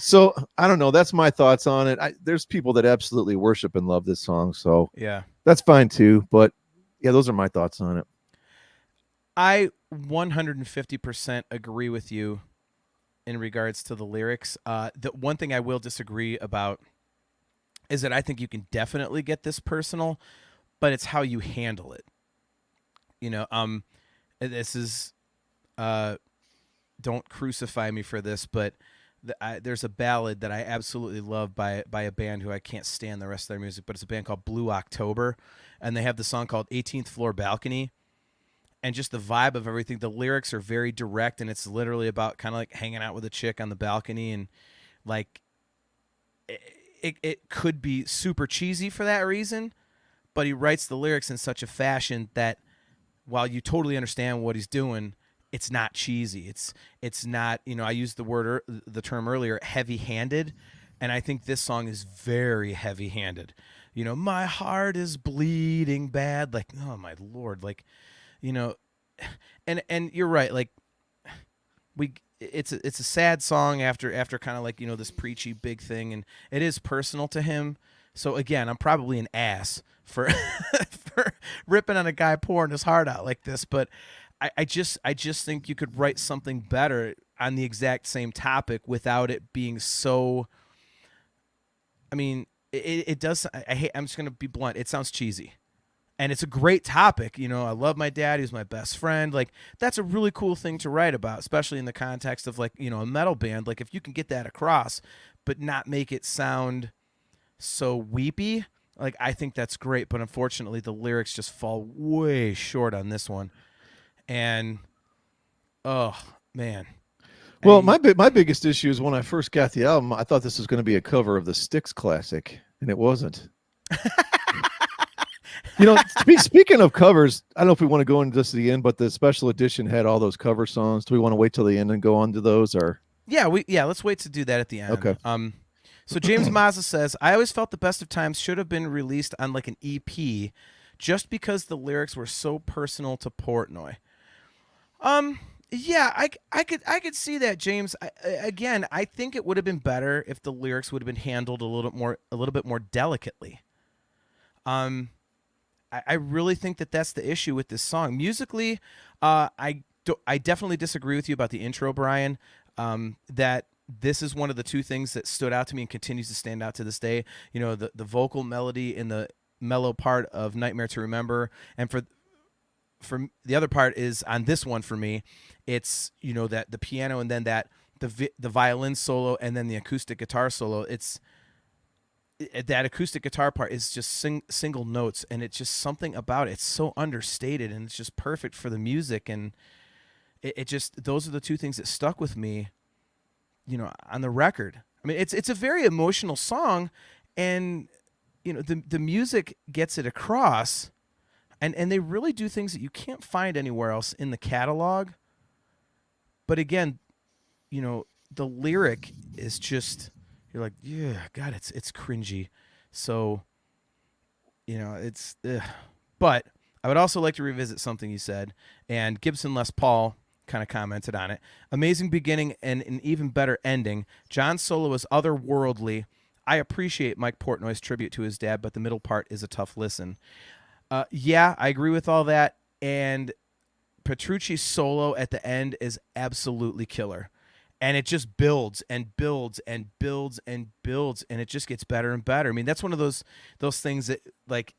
Speaker 3: so I don't know. That's my thoughts on it. There's people that absolutely worship and love this song. So
Speaker 2: yeah,
Speaker 3: that's fine too. But yeah, those are my thoughts on it.
Speaker 2: I 150% agree with you in regards to the lyrics. The one thing I will disagree about is that I think you can definitely get this personal, but it's how you handle it. This is, don't crucify me for this, but there's a ballad that I absolutely love by a band who I can't stand the rest of their music, but it's a band called Blue October, and they have the song called 18th Floor Balcony. And just the vibe of everything, the lyrics are very direct, and it's literally about kind of like hanging out with a chick on the balcony, and like it could be super cheesy for that reason, but he writes the lyrics in such a fashion that while you totally understand what he's doing, it's not cheesy. It's not, I used the term earlier, heavy-handed. And I think this song is very heavy-handed. You know, my heart is bleeding bad. Like, oh my Lord. Like, you know, and you're right. Like, it's a sad song after kind of like, you know, this preachy big thing, and it is personal to him. So again, I'm probably an ass for for ripping on a guy pouring his heart out like this, but I just think you could write something better on the exact same topic without it being so. I mean, it does. I hate. I'm just gonna be blunt. It sounds cheesy, and it's a great topic. You know, I love my dad. He was my best friend. Like, that's a really cool thing to write about, especially in the context of, like, you know, a metal band. Like, if you can get that across, but not make it sound so weepy, like, I think that's great. But unfortunately, the lyrics just fall way short on this one. And oh man.
Speaker 3: Well, my biggest issue is when I first got the album, I thought this was going to be a cover of the Styx classic, and it wasn't. You know, speaking of covers, I don't know if we want to go into this at the end, but the special edition had all those cover songs. Do we want to wait till the end and go on to those, or?
Speaker 2: Yeah, let's wait to do that at the end.
Speaker 3: Okay.
Speaker 2: So James Mazza says, I always felt the Best of Times should have been released on like an EP, just because the lyrics were so personal to Portnoy. Yeah, I could see that, James. I think it would have been better if the lyrics would have been handled a little bit more delicately. I really think that that's the issue with this song. Musically, I definitely disagree with you about the intro, Brian. That this is one of the two things that stood out to me and continues to stand out to this day. You know, the vocal melody in the mellow part of Nightmare to Remember, and for the other part is on this one for me. It's, you know, that the piano and then that the violin solo and then the acoustic guitar solo. It's that acoustic guitar part is just single notes, and it's just something about it. It's so understated, and it's just perfect for the music. And it just, those are the two things that stuck with me, you know, on the record. I mean, it's a very emotional song, and, you know, the music gets it across, and they really do things that you can't find anywhere else in the catalog. But again, you know, the lyric is just, you're like, yeah, God, it's cringy. So, you know, it's, ugh. But I would also like to revisit something you said, and Gibson Les Paul kind of commented on it. Amazing beginning and an even better ending. John's solo is otherworldly. I appreciate Mike Portnoy's tribute to his dad, but the middle part is a tough listen. Yeah, I agree with all that. And Petrucci's solo at the end is absolutely killer. And it just builds and builds and builds and builds, and it just gets better and better. I mean, that's one of those things that, like,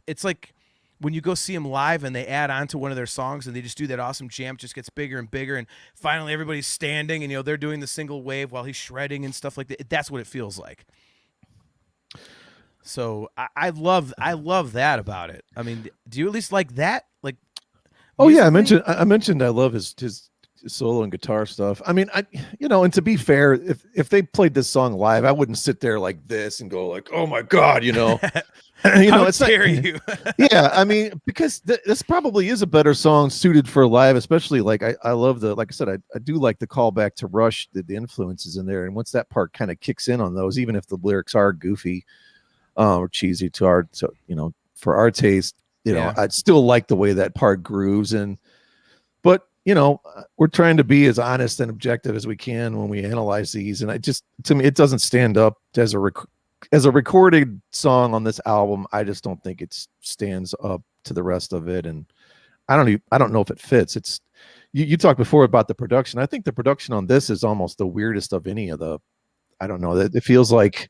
Speaker 2: it's like when you go see them live and they add on to one of their songs and they just do that awesome jam, it just gets bigger and bigger, and finally everybody's standing and, you know, they're doing the single wave while he's shredding and stuff like that. That's what it feels like. So I love that about it. I mean, do you at least like that? Like,
Speaker 3: oh yeah, I mentioned I love his solo and guitar stuff. I mean, you know, and to be fair, if they played this song live, I wouldn't sit there like this and go like, oh my God, you know. You know, it's
Speaker 2: dare you.
Speaker 3: Yeah, I mean, because this probably is a better song suited for live, especially like I love like I said, I do like the callback to Rush, the influences in there, and once that part kind of kicks in on those, even if the lyrics are goofy or cheesy to our, so, you know, for our taste, you know, I'd still like the way that part grooves. But you know, we're trying to be as honest and objective as we can when we analyze these, and to me, it doesn't stand up as a recorded song on this album. I just don't think it stands up to the rest of it, and I don't know if it fits. It's you talked before about the production. I think the production on this is almost the weirdest of any of the. I don't know. It feels like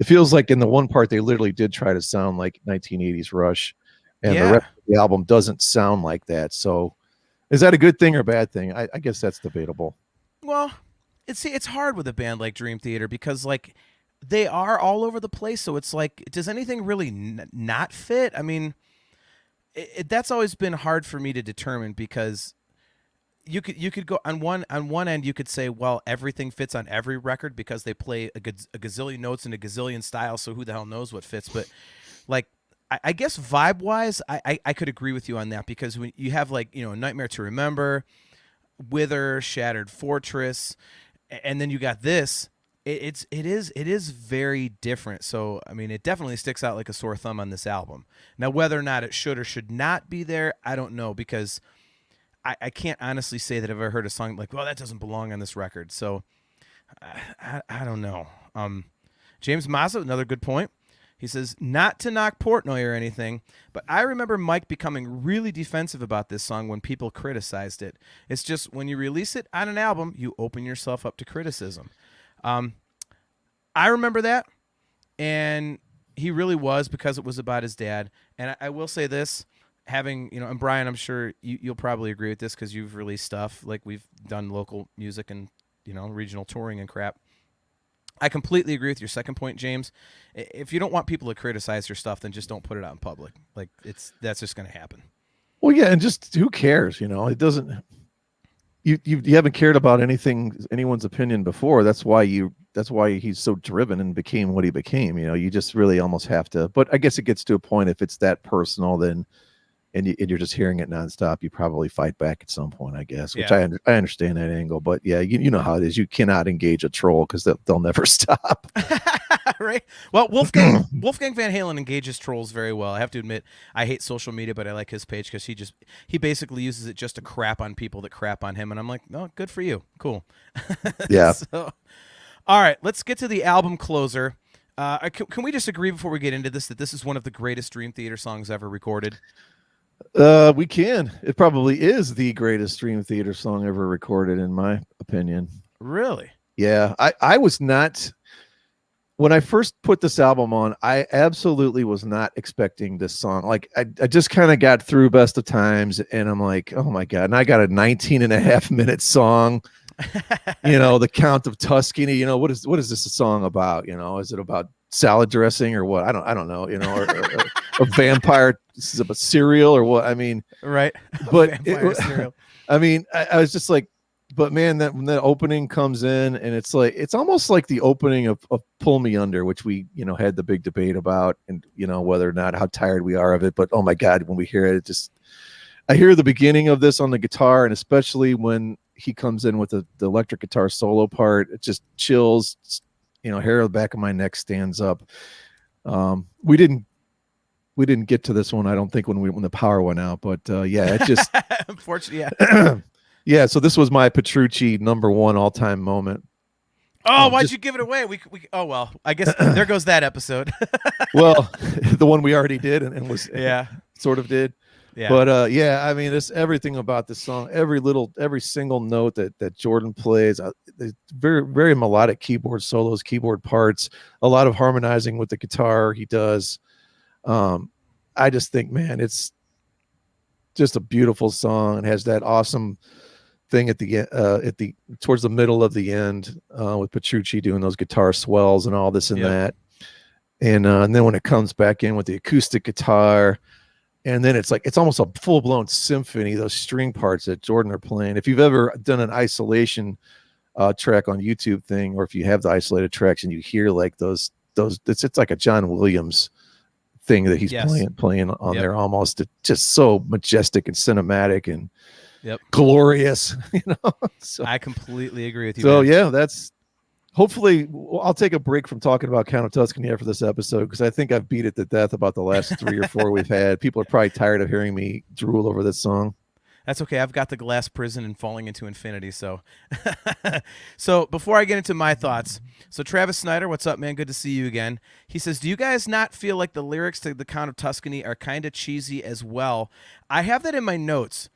Speaker 3: in the one part they literally did try to sound like 1980s Rush, and the rest of the album doesn't sound like that. So, is that a good thing or a bad thing? I guess that's debatable.
Speaker 2: Well, it's hard with a band like Dream Theater because, like, they are all over the place. So it's like, does anything really not fit? I mean, that's always been hard for me to determine, because you could go on one end, you could say, well, everything fits on every record because they play a gazillion notes in a gazillion styles, so who the hell knows what fits. But like, I guess vibe wise, I could agree with you on that, because when you have, like, you know, Nightmare to Remember, Wither, Shattered Fortress, and then you got this, it is very different. So I mean, it definitely sticks out like a sore thumb on this album. Now, whether or not it should or should not be there, I don't know, because I can't honestly say that I've ever heard a song like, well, that doesn't belong on this record. So I don't know. James Mazza, another good point. He says, not to knock Portnoy or anything, but I remember Mike becoming really defensive about this song when people criticized it. It's just when you release it on an album, you open yourself up to criticism. I remember that, and he really was, because it was about his dad. And I will say this, having, and Brian, I'm sure you'll probably agree with this because you've released stuff, like we've done local music and, regional touring and crap. I completely agree with your second point, James. If you don't want people to criticize your stuff, then just don't put it out in public. Like that's just going to happen.
Speaker 3: Well, yeah, and just who cares? It doesn't. You haven't cared about anyone's opinion before. That's why he's so driven and became what he became. You just really almost have to. But I guess it gets to a point, if it's that personal, then and you're just hearing it nonstop, you probably fight back at some point, I guess. Which I understand that angle, but yeah, you know how it is. You cannot engage a troll because they'll never stop.
Speaker 2: Right. Well, Wolfgang Van Halen engages trolls very well. I have to admit, I hate social media, but I like his page because he basically uses it just to crap on people that crap on him, and I'm like, no, good for you, cool.
Speaker 3: Yeah.
Speaker 2: So, all right, let's get to the album closer. Can we just agree before we get into this that this is one of the greatest Dream Theater songs ever recorded?
Speaker 3: We can. It probably is the greatest Dream Theater song ever recorded, in my opinion.
Speaker 2: Really?
Speaker 3: Yeah. I was not, when I first put this album on, I absolutely was not expecting this song. Like I just kind of got through Best of Times, and I'm like, oh my God. And I got a 19.5-minute song. The Count of Tuscany. What is this a song about? Is it about salad dressing or what? I don't know. Or vampire cereal or what? I mean,
Speaker 2: right.
Speaker 3: But
Speaker 2: cereal.
Speaker 3: I mean, I was just like, but man, when that opening comes in, and it's almost like the opening of Pull Me Under, which we had the big debate about, and whether or not how tired we are of it. But oh my God, when we hear it, I hear the beginning of this on the guitar, and especially when he comes in with the electric guitar solo part, it just chills. Hair on the back of my neck stands up. We didn't get to this one, I don't think, when the power went out, but yeah, it just
Speaker 2: unfortunately, yeah.
Speaker 3: Yeah, so this was my Petrucci #1 all-time moment.
Speaker 2: Oh, why'd you give it away? We oh well, I guess there goes that episode.
Speaker 3: Well, the one we already did and was sort of did.
Speaker 2: Yeah.
Speaker 3: But yeah, I mean, everything about this song, every single note that Jordan plays, very, very melodic keyboard solos, keyboard parts, a lot of harmonizing with the guitar he does. I just think, man, it's just a beautiful song. It has that awesome thing towards the middle of the end, with Petrucci doing those guitar swells and all this and that. And then when it comes back in with the acoustic guitar, and then it's almost a full-blown symphony, those string parts that Jordan are playing. If you've ever done an isolation track on YouTube thing, or if you have the isolated tracks and you hear like those it's like a John Williams thing that he's playing on there almost. It's just so majestic and cinematic and glorious, So
Speaker 2: I completely agree with you.
Speaker 3: So man. Yeah, that's hopefully I'll take a break from talking about Count of Tuscany after this episode, because I think I've beat it to death about the last 3 or 4 we've had. People are probably tired of hearing me drool over this song.
Speaker 2: That's okay. I've got the Glass Prison and Falling into Infinity. So, so before I get into my thoughts, so Travis Snyder, what's up, man? Good to see you again. He says, do you guys not feel like the lyrics to The Count of Tuscany are kind of cheesy as well? I have that in my notes,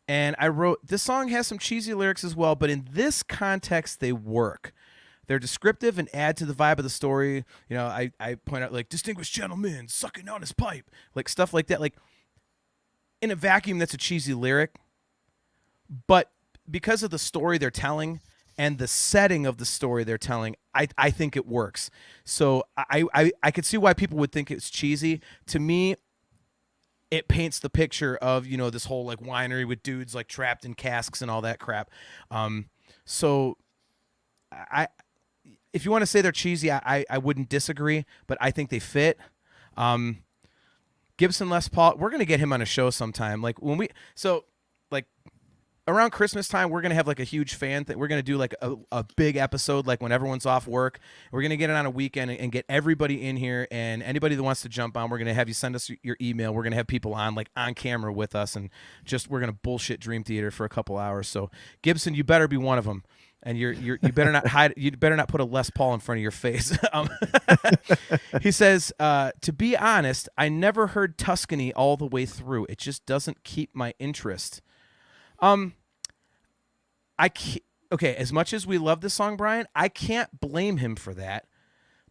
Speaker 2: and I wrote, this song has some cheesy lyrics as well, but in this context, they work. They're descriptive and add to the vibe of the story. I point out, like, distinguished gentleman sucking on his pipe, like stuff like that. Like, in a vacuum, that's a cheesy lyric. But because of the story they're telling and the setting of the story they're telling, I think it works. So I could see why people would think it's cheesy. To me, it paints the picture of, this whole like winery with dudes like trapped in casks and all that crap. So if you want to say they're cheesy, I wouldn't disagree, but I think they fit. Gibson Les Paul, we're going to get him on a show sometime. Like around Christmas time, we're going to have like a huge fan thing. We're going to do like a big episode, like when everyone's off work. We're going to get it on a weekend and get everybody in here, and anybody that wants to jump on, we're going to have you send us your email. We're going to have people on like on camera with us, and just we're going to bullshit Dream Theater for a couple hours. So Gibson, you better be one of them. And you better not hide. You better not put a Les Paul in front of your face. He says, to be honest, I never heard Tuscany all the way through. It just doesn't keep my interest. Okay, as much as we love this song, Brian, I can't blame him for that,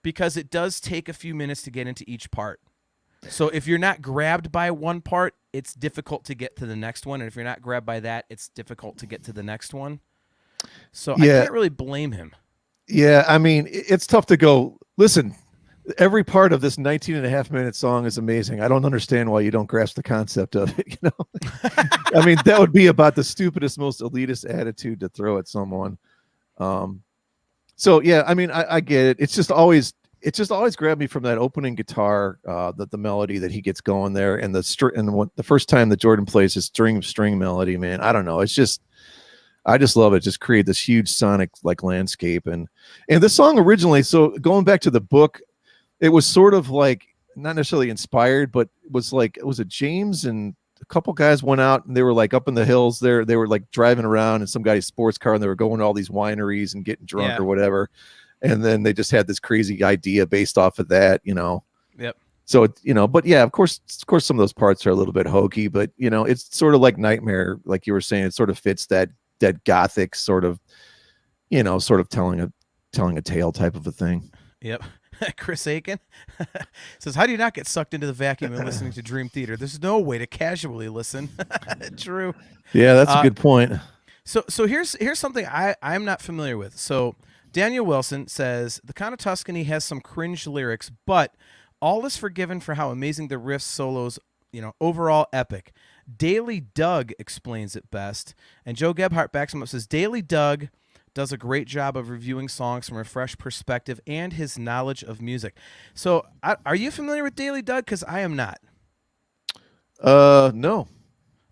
Speaker 2: because it does take a few minutes to get into each part. So if you're not grabbed by one part, it's difficult to get to the next one. And if you're not grabbed by that, it's difficult to get to the next one. So I can't really blame him.
Speaker 3: Yeah, I mean, it's tough to go, listen, every part of this 19.5-minute song is amazing. I don't understand why you don't grasp the concept of it, you know? I mean, that would be about the stupidest, most elitist attitude to throw at someone. So yeah, I mean, I get it. It's just always grabbed me from that opening guitar, the melody that he gets going there, and the first time that Jordan plays his string melody, man, I don't know. I just love it. Just create this huge sonic like landscape. And this song originally, so going back to the book, it was sort of like not necessarily inspired, but was it James and a couple guys went out and they were like up in the hills there. They were like driving around in some guy's sports car and they were going to all these wineries and getting drunk or whatever. And then they just had this crazy idea based off of that, you know?
Speaker 2: Yep.
Speaker 3: So, you know, but yeah, of course, some of those parts are a little bit hokey, but you know, it's sort of like Nightmare. Like you were saying, it sort of fits that gothic sort of, you know, sort of telling a tale type of a thing.
Speaker 2: Yep. Chris Aiken says, how do you not get sucked into the vacuum and listening to Dream Theater? There's no way to casually listen. True.
Speaker 3: Yeah, that's a good point.
Speaker 2: So here's something I'm not familiar with. So Daniel Wilson says, the Count of Tuscany has some cringe lyrics, but all is forgiven for how amazing the riffs, solos, you know, overall epic. Daily Doug explains it best. And Joe Gebhardt backs him up, says, Daily Doug does a great job of reviewing songs from a fresh perspective and his knowledge of music. So are you familiar with Daily Doug? Because I am not.
Speaker 3: No.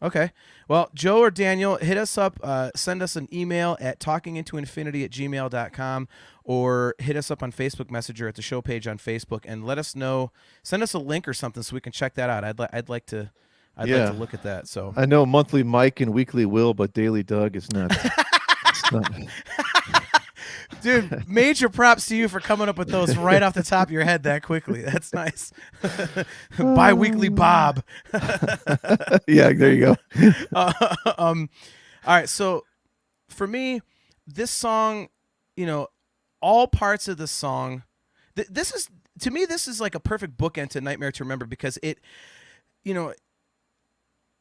Speaker 2: Okay. Well, Joe or Daniel, hit us up. Send us an email at talkingintoinfinity@gmail.com or hit us up on Facebook Messenger at the show page on Facebook and let us know. Send us a link or something so we can check that out. I'd like to look at that. So
Speaker 3: I know monthly Mike and weekly Will, but Daily Doug is not.
Speaker 2: Dude, major props to you for coming up with those right off the top of your head that quickly. That's nice. Bi-weekly Bob.
Speaker 3: Yeah, there you go.
Speaker 2: All right, so for me, this song, you know, all parts of the song, this is like a perfect bookend to Nightmare to Remember, because it, you know,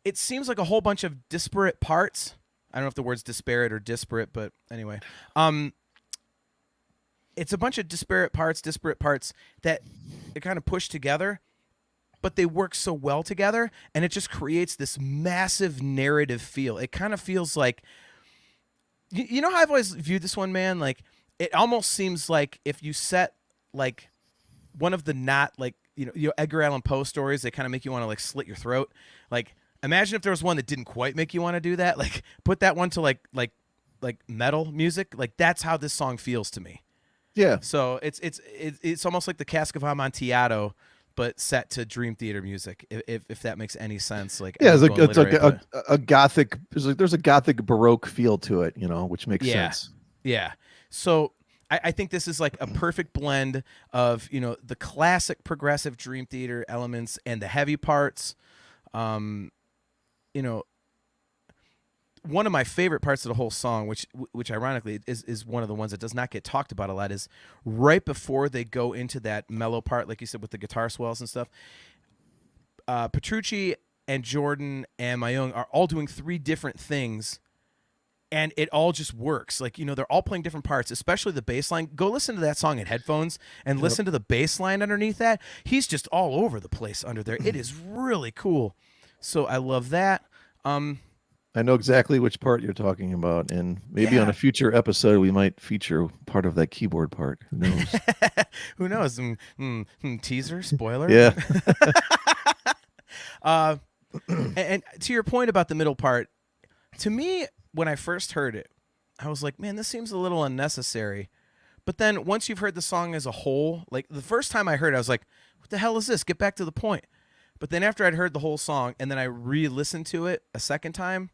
Speaker 2: it seems like a whole bunch of disparate parts. I don't know if the word's disparate or disparate, but anyway. It's a bunch of disparate parts that they kind of push together, but they work so well together, and it just creates this massive narrative feel. It kind of feels like, you know how I've always viewed this one, man? Like, it almost seems like if you set, like, one of the not, like, you know, Edgar Allan Poe stories, they kind of make you want to, like, slit your throat. Like, imagine if there was one that didn't quite make you want to do that. Like, put that one to, like metal music. Like, that's how this song feels to me.
Speaker 3: Yeah.
Speaker 2: So it's almost like the Cask of Amontillado, but set to Dream Theater music. If that makes any sense. Like,
Speaker 3: yeah, it's like a gothic. There's a gothic Baroque feel to it, you know, which makes sense.
Speaker 2: Yeah. So I think this is like a perfect blend of, you know, the classic progressive Dream Theater elements and the heavy parts. You know, one of my favorite parts of the whole song, which ironically is one of the ones that does not get talked about a lot, is right before they go into that mellow part, like you said, with the guitar swells and stuff. Petrucci and Jordan and Mayung are all doing 3 different things, and it all just works. Like, you know, they're all playing different parts, especially the bass line. Go listen to that song in headphones and listen to the bass line underneath that. He's just all over the place under there. It is really cool. So I love that.
Speaker 3: I know exactly which part you're talking about, and maybe on a future episode we might feature part of that keyboard part. Who knows?
Speaker 2: Who knows? Teaser, spoiler.
Speaker 3: Yeah.
Speaker 2: And to your point about the middle part, to me, when I first heard it, I was like, man, this seems a little unnecessary. But then once you've heard the song as a whole, like the first time I heard it, I was like, what the hell is this? Get back to the point. But then after I'd heard the whole song and then I re-listened to it a second time,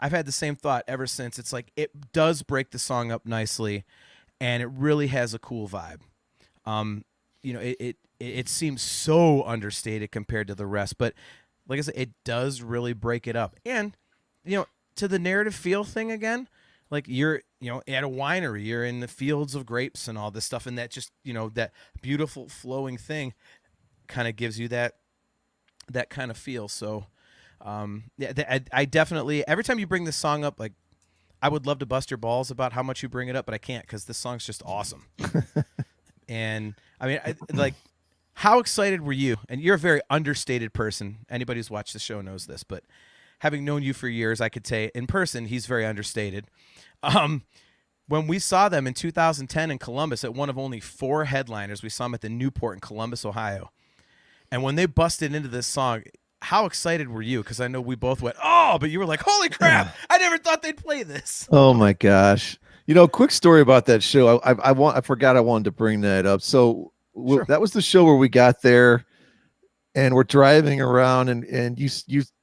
Speaker 2: I've had the same thought ever since. It's like it does break the song up nicely, and it really has a cool vibe. It seems so understated compared to the rest, but like I said, it does really break it up. And to the narrative feel thing again, like you're at a winery, you're in the fields of grapes and all this stuff, and that just that beautiful flowing thing kind of gives you that kind of feel. So I definitely, every time you bring this song up, like I would love to bust your balls about how much you bring it up, but I can't because this song's just awesome. And I mean, like, how excited were you? And you're a very understated person. Anybody who's watched the show knows this, but having known you for years, I could say in person, he's very understated. When we saw them in 2010 in Columbus at one of only 4 headliners, we saw them at the Newport in Columbus, Ohio. And when they busted into this song, how excited were you? Because I know we both went, oh, but you were like, holy crap, I never thought they'd play this.
Speaker 3: Oh my gosh. Quick story about that show. I forgot I wanted to bring that up. So
Speaker 2: Sure.
Speaker 3: That was the show where we got there and we're driving around and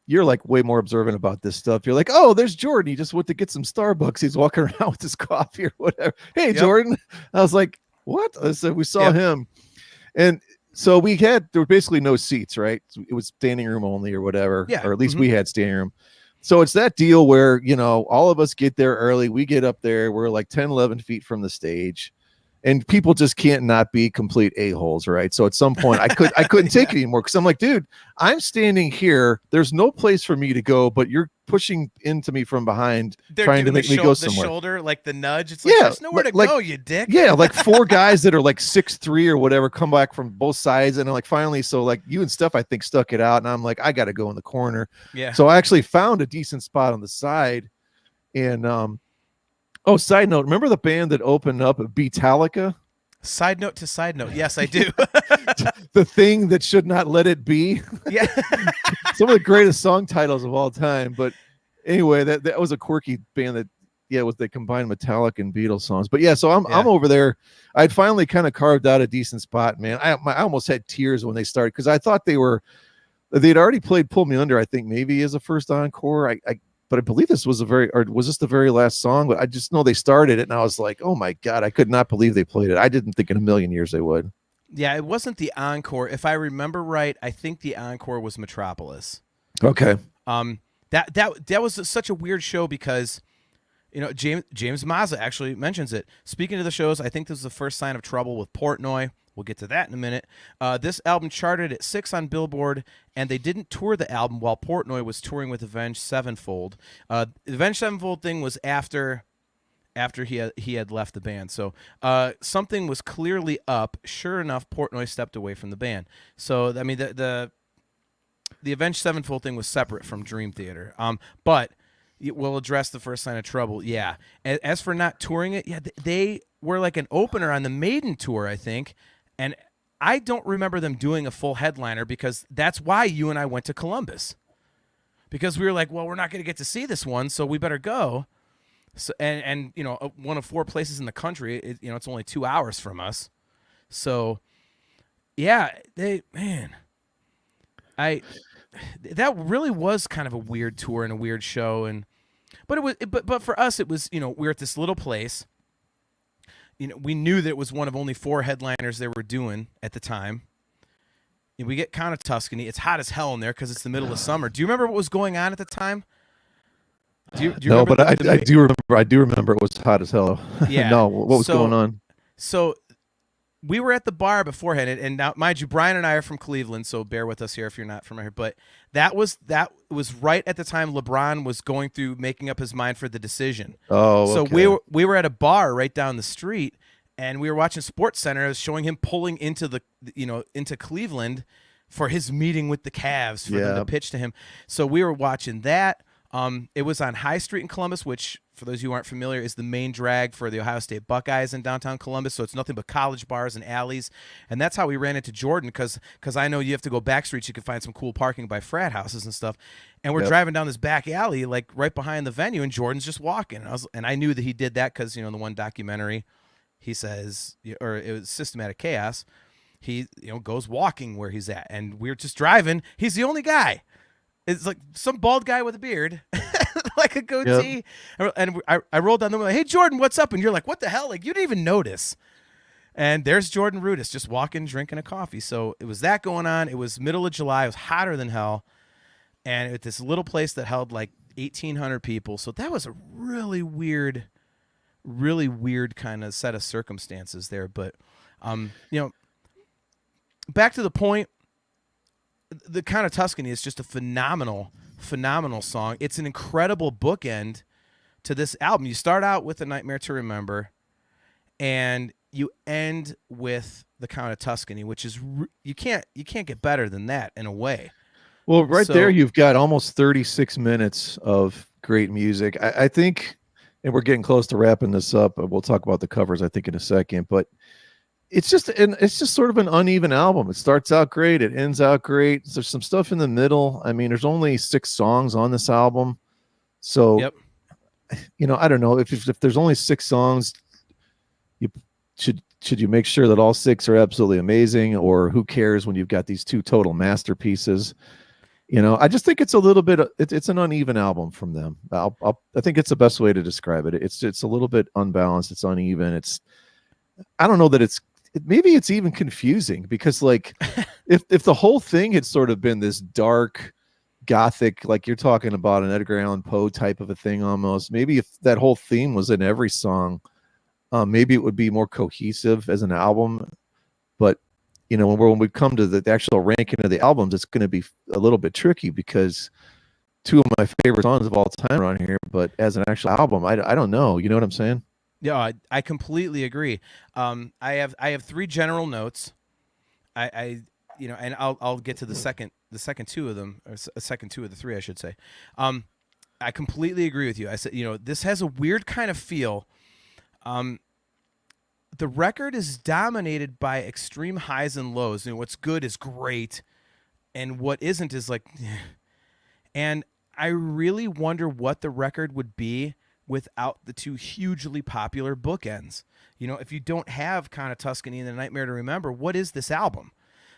Speaker 3: you're like way more observant about this stuff. You're like, oh, there's Jordan. He just went to get some Starbucks. He's walking around with his coffee or whatever. Hey, yep. Jordan. I was like, what? I said, we saw him. And so there were basically no seats, right? It was standing room only or whatever, or at least we had standing room. So it's that deal where, all of us get there early. We get up there. We're like 10, 11 feet from the stage. And people just can't not be complete a-holes, right? So at some point I couldn't take it anymore because I'm like, dude, I'm standing here. There's no place for me to go, but you're pushing into me from behind, trying to make me go somewhere.
Speaker 2: The shoulder, like the nudge. It's like, there's nowhere to go, you dick.
Speaker 3: Yeah, like 4 guys that are like 6'3" or whatever come back from both sides. And I'm like, finally, so like you and Steph, I think, stuck it out. And I'm like, I got to go in the corner.
Speaker 2: Yeah.
Speaker 3: So I actually found a decent spot on the side. And oh, side note, remember the band that opened up, Beatallica?
Speaker 2: Side note to side note. Yes, I do.
Speaker 3: The thing that should not let it be.
Speaker 2: Yeah.
Speaker 3: Some of the greatest song titles of all time. But anyway, that was a quirky band that, they combined Metallica and Beatles songs. But so I'm over there. I'd finally kind of carved out a decent spot, man. I almost had tears when they started because I thought they'd already played Pull Me Under, I think maybe as a first encore. But I believe this was was this the very last song? But I just know they started it, and I was like, oh my God, I could not believe they played it. I didn't think in a million years they would.
Speaker 2: Yeah, it wasn't the encore. If I remember right, I think the encore was Metropolis.
Speaker 3: Okay.
Speaker 2: That was such a weird show because, James Mazza actually mentions it. Speaking of the shows, I think this is the first sign of trouble with Portnoy. We'll get to that in a minute. This album charted at 6 on Billboard, and they didn't tour the album while Portnoy was touring with Avenged Sevenfold. The Avenged Sevenfold thing was after he had left the band. So something was clearly up. Sure enough, Portnoy stepped away from the band. So I mean, the Avenged Sevenfold thing was separate from Dream Theater. But we'll address the first sign of trouble. Yeah. As for not touring it, they were like an opener on the Maiden tour, I think. And I don't remember them doing a full headliner because that's why you and I went to Columbus. Because we were like, well, we're not going to get to see this one, so we better go. So and one of 4 places in the country, it's only 2 hours from us. So yeah, that really was kind of a weird tour and a weird show, but for us it was, we were at this little place. We knew that it was one of only 4 headliners they were doing at the time. We get kind of Tuscany. It's hot as hell in there because it's the middle of summer. Do you remember what was going on at the time? Do you
Speaker 3: no, but I do remember. I do remember it was hot as hell.
Speaker 2: Yeah.
Speaker 3: No, what was going on?
Speaker 2: So we were at the bar beforehand, and now, mind you, Brian and I are from Cleveland, so bear with us here if you're not from here. But that was right at the time LeBron was going through making up his mind for the decision.
Speaker 3: Oh,
Speaker 2: so
Speaker 3: okay.
Speaker 2: we were at a bar right down the street, and we were watching SportsCenter, showing him pulling into into Cleveland for his meeting with the Cavs for them to pitch to him. So we were watching that. It was on High Street in Columbus, which, for those of you who aren't familiar, is the main drag for the Ohio State Buckeyes in downtown Columbus. So it's nothing but college bars and alleys. And that's how we ran into Jordan, because I know you have to go back streets. You can find some cool parking by frat houses and stuff. And we're driving down this back alley, like right behind the venue, and Jordan's just walking. And I knew that he did that because, the one documentary, he says, or it was Systematic Chaos, he goes walking where he's at. And we're just driving. He's the only guy. It's like some bald guy with a beard, like a goatee. Yep. And I rolled down the window, hey, Jordan, what's up? And you're like, what the hell? Like, you didn't even notice. And there's Jordan Rudess just walking, drinking a coffee. So it was that going on. It was middle of July. It was hotter than hell. And at this little place that held like 1,800 people. So that was a really weird kind of set of circumstances there. But, back to the point, the Count of Tuscany is just a phenomenal song. It's an incredible bookend to this album. You start out with A Nightmare to Remember, and you end with the Count of Tuscany, which is you can't get better than that in a way.
Speaker 3: Well, there you've got almost 36 minutes of great music. I think, and we're getting close to wrapping this up. We'll talk about the covers, I think, in a second, but it's just sort of an uneven album. It starts out great, it ends out great. There's some stuff in the middle. I mean, there's only 6 songs on this album, so I don't know if there's only 6 songs, you should you make sure that all 6 are absolutely amazing, or who cares when you've got these 2 total masterpieces? I just think it's a little bit. It's an uneven album from them. I think it's the best way to describe it. It's a little bit unbalanced. It's uneven. I don't know that maybe it's even confusing, because like if the whole thing had sort of been this dark gothic, like you're talking about an Edgar Allan Poe type of a thing almost, maybe if that whole theme was in every song, maybe it would be more cohesive as an album. But when we come to the actual ranking of the albums, it's going to be a little bit tricky, because 2 of my favorite songs of all time are on here, but as an actual album, I don't know. You know what I'm saying?
Speaker 2: Yeah, I completely agree. I have 3 general notes. And I'll get to the second 2 of them, or second 2 of the 3, I should say. I completely agree with you. I said, this has a weird kind of feel. The record is dominated by extreme highs and lows. What's good is great, and what isn't is like, and I really wonder what the record would be without the 2 hugely popular bookends. If you don't have Count of Tuscany and The Nightmare to Remember, what is this album?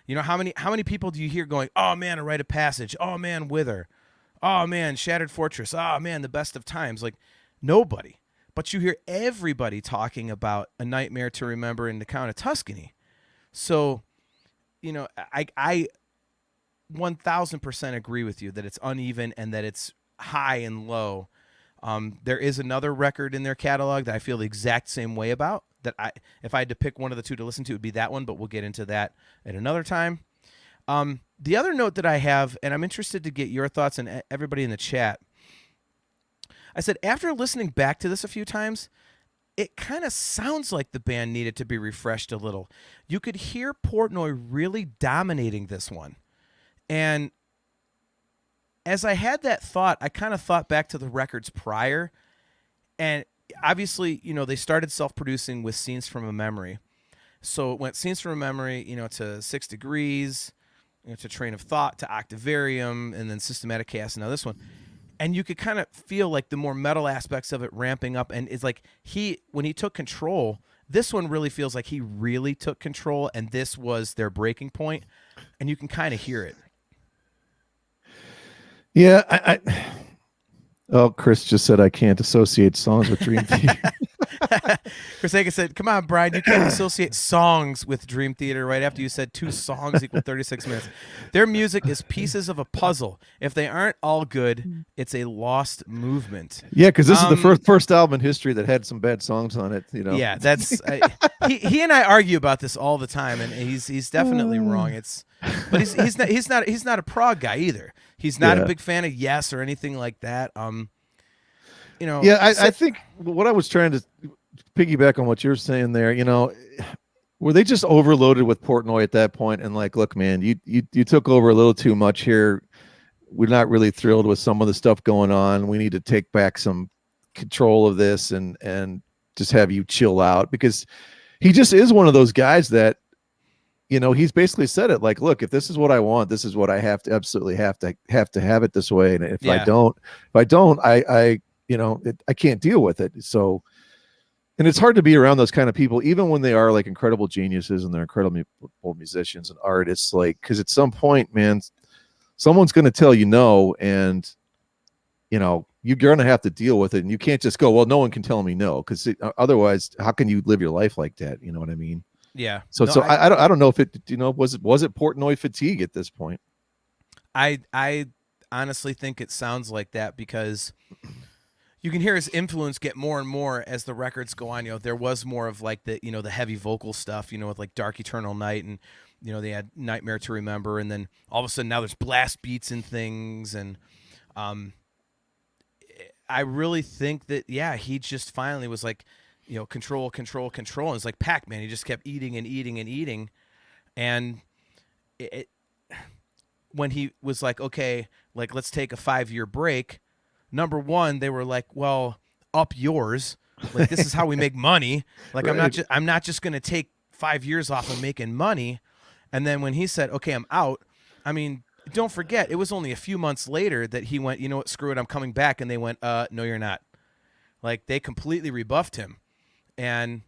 Speaker 2: How many people do you hear going, oh man, A Rite of Passage, oh man, Wither, oh man, Shattered Fortress, oh man, The Best of Times? Like, nobody. But you hear everybody talking about A Nightmare to Remember and The Count of Tuscany. So, I 1000% agree with you that it's uneven and that it's high and low. There is another record in their catalog that I feel the exact same way about, that if I had to pick one of the 2 to listen to, it would be that one, but we'll get into that at another time. The other note that I have, and I'm interested to get your thoughts and everybody in the chat, I said, after listening back to this a few times, it kind of sounds like the band needed to be refreshed a little. You could hear Portnoy really dominating this one. And as I had that thought, I kind of thought back to the records prior. And obviously, they started self-producing with Scenes from a Memory. So it went Scenes from a Memory, to 6 Degrees, to Train of Thought, to Octavarium, and then Systematic Chaos, and now this one. And you could kind of feel like the more metal aspects of it ramping up. And it's like when he took control, this one really feels like he really took control, and this was their breaking point. And you can kind of hear it.
Speaker 3: Yeah, Chris just said I can't associate songs with Dream Theater.
Speaker 2: Chris Hagan said, come on, Brian, you can't associate songs with Dream Theater right after you said 2 songs equal 36 minutes. Their music is pieces of a puzzle. If they aren't all good, it's a lost movement.
Speaker 3: Yeah, because this is the first album in history that had some bad songs on it.
Speaker 2: Yeah, that's he and I argue about this all the time, and he's definitely wrong. But he's not a prog guy either. He's not a big fan of Yes or anything like that.
Speaker 3: I think what I was trying to piggyback on what you're saying there, were they just overloaded with Portnoy at that point and like, look, man, you took over a little too much here. we're not really thrilled with some of the stuff going on. We need to take back some control of this and just have you chill out, because he just is one of those guys that, he's basically said it like, look, if this is what I want, this is what I have to absolutely have to have it this way. And if I don't, I can't deal with it. So, and it's hard to be around those kind of people, even when they are like incredible geniuses and they're incredible musicians and artists, like, because at some point, man, someone's going to tell you no, and you're going to have to deal with it, and you can't just go, well, no one can tell me no, because otherwise, how can you live your life like that? You know what I mean?
Speaker 2: Yeah.
Speaker 3: So I don't know if it, was it Portnoy fatigue at this point?
Speaker 2: I honestly think it sounds like that, because you can hear his influence get more and more as the records go on. There was more of like the heavy vocal stuff, with like Dark Eternal Night, and they had Nightmare to Remember, and then all of a sudden now there's blast beats and things, and I really think that he just finally was like, control, and it's like Pac-Man. He just kept eating and eating and eating, and when he was like, okay, like let's take a 5-year break. Number one, they were like, well, up yours. Like, this is how we make money. Like, right. I'm not just going to take 5 years off of making money. And then when he said, okay, I'm out, I mean, don't forget, it was only a few months later that he went, you know what, screw it, I'm coming back. And they went, no, you're not. Like, they completely rebuffed him. And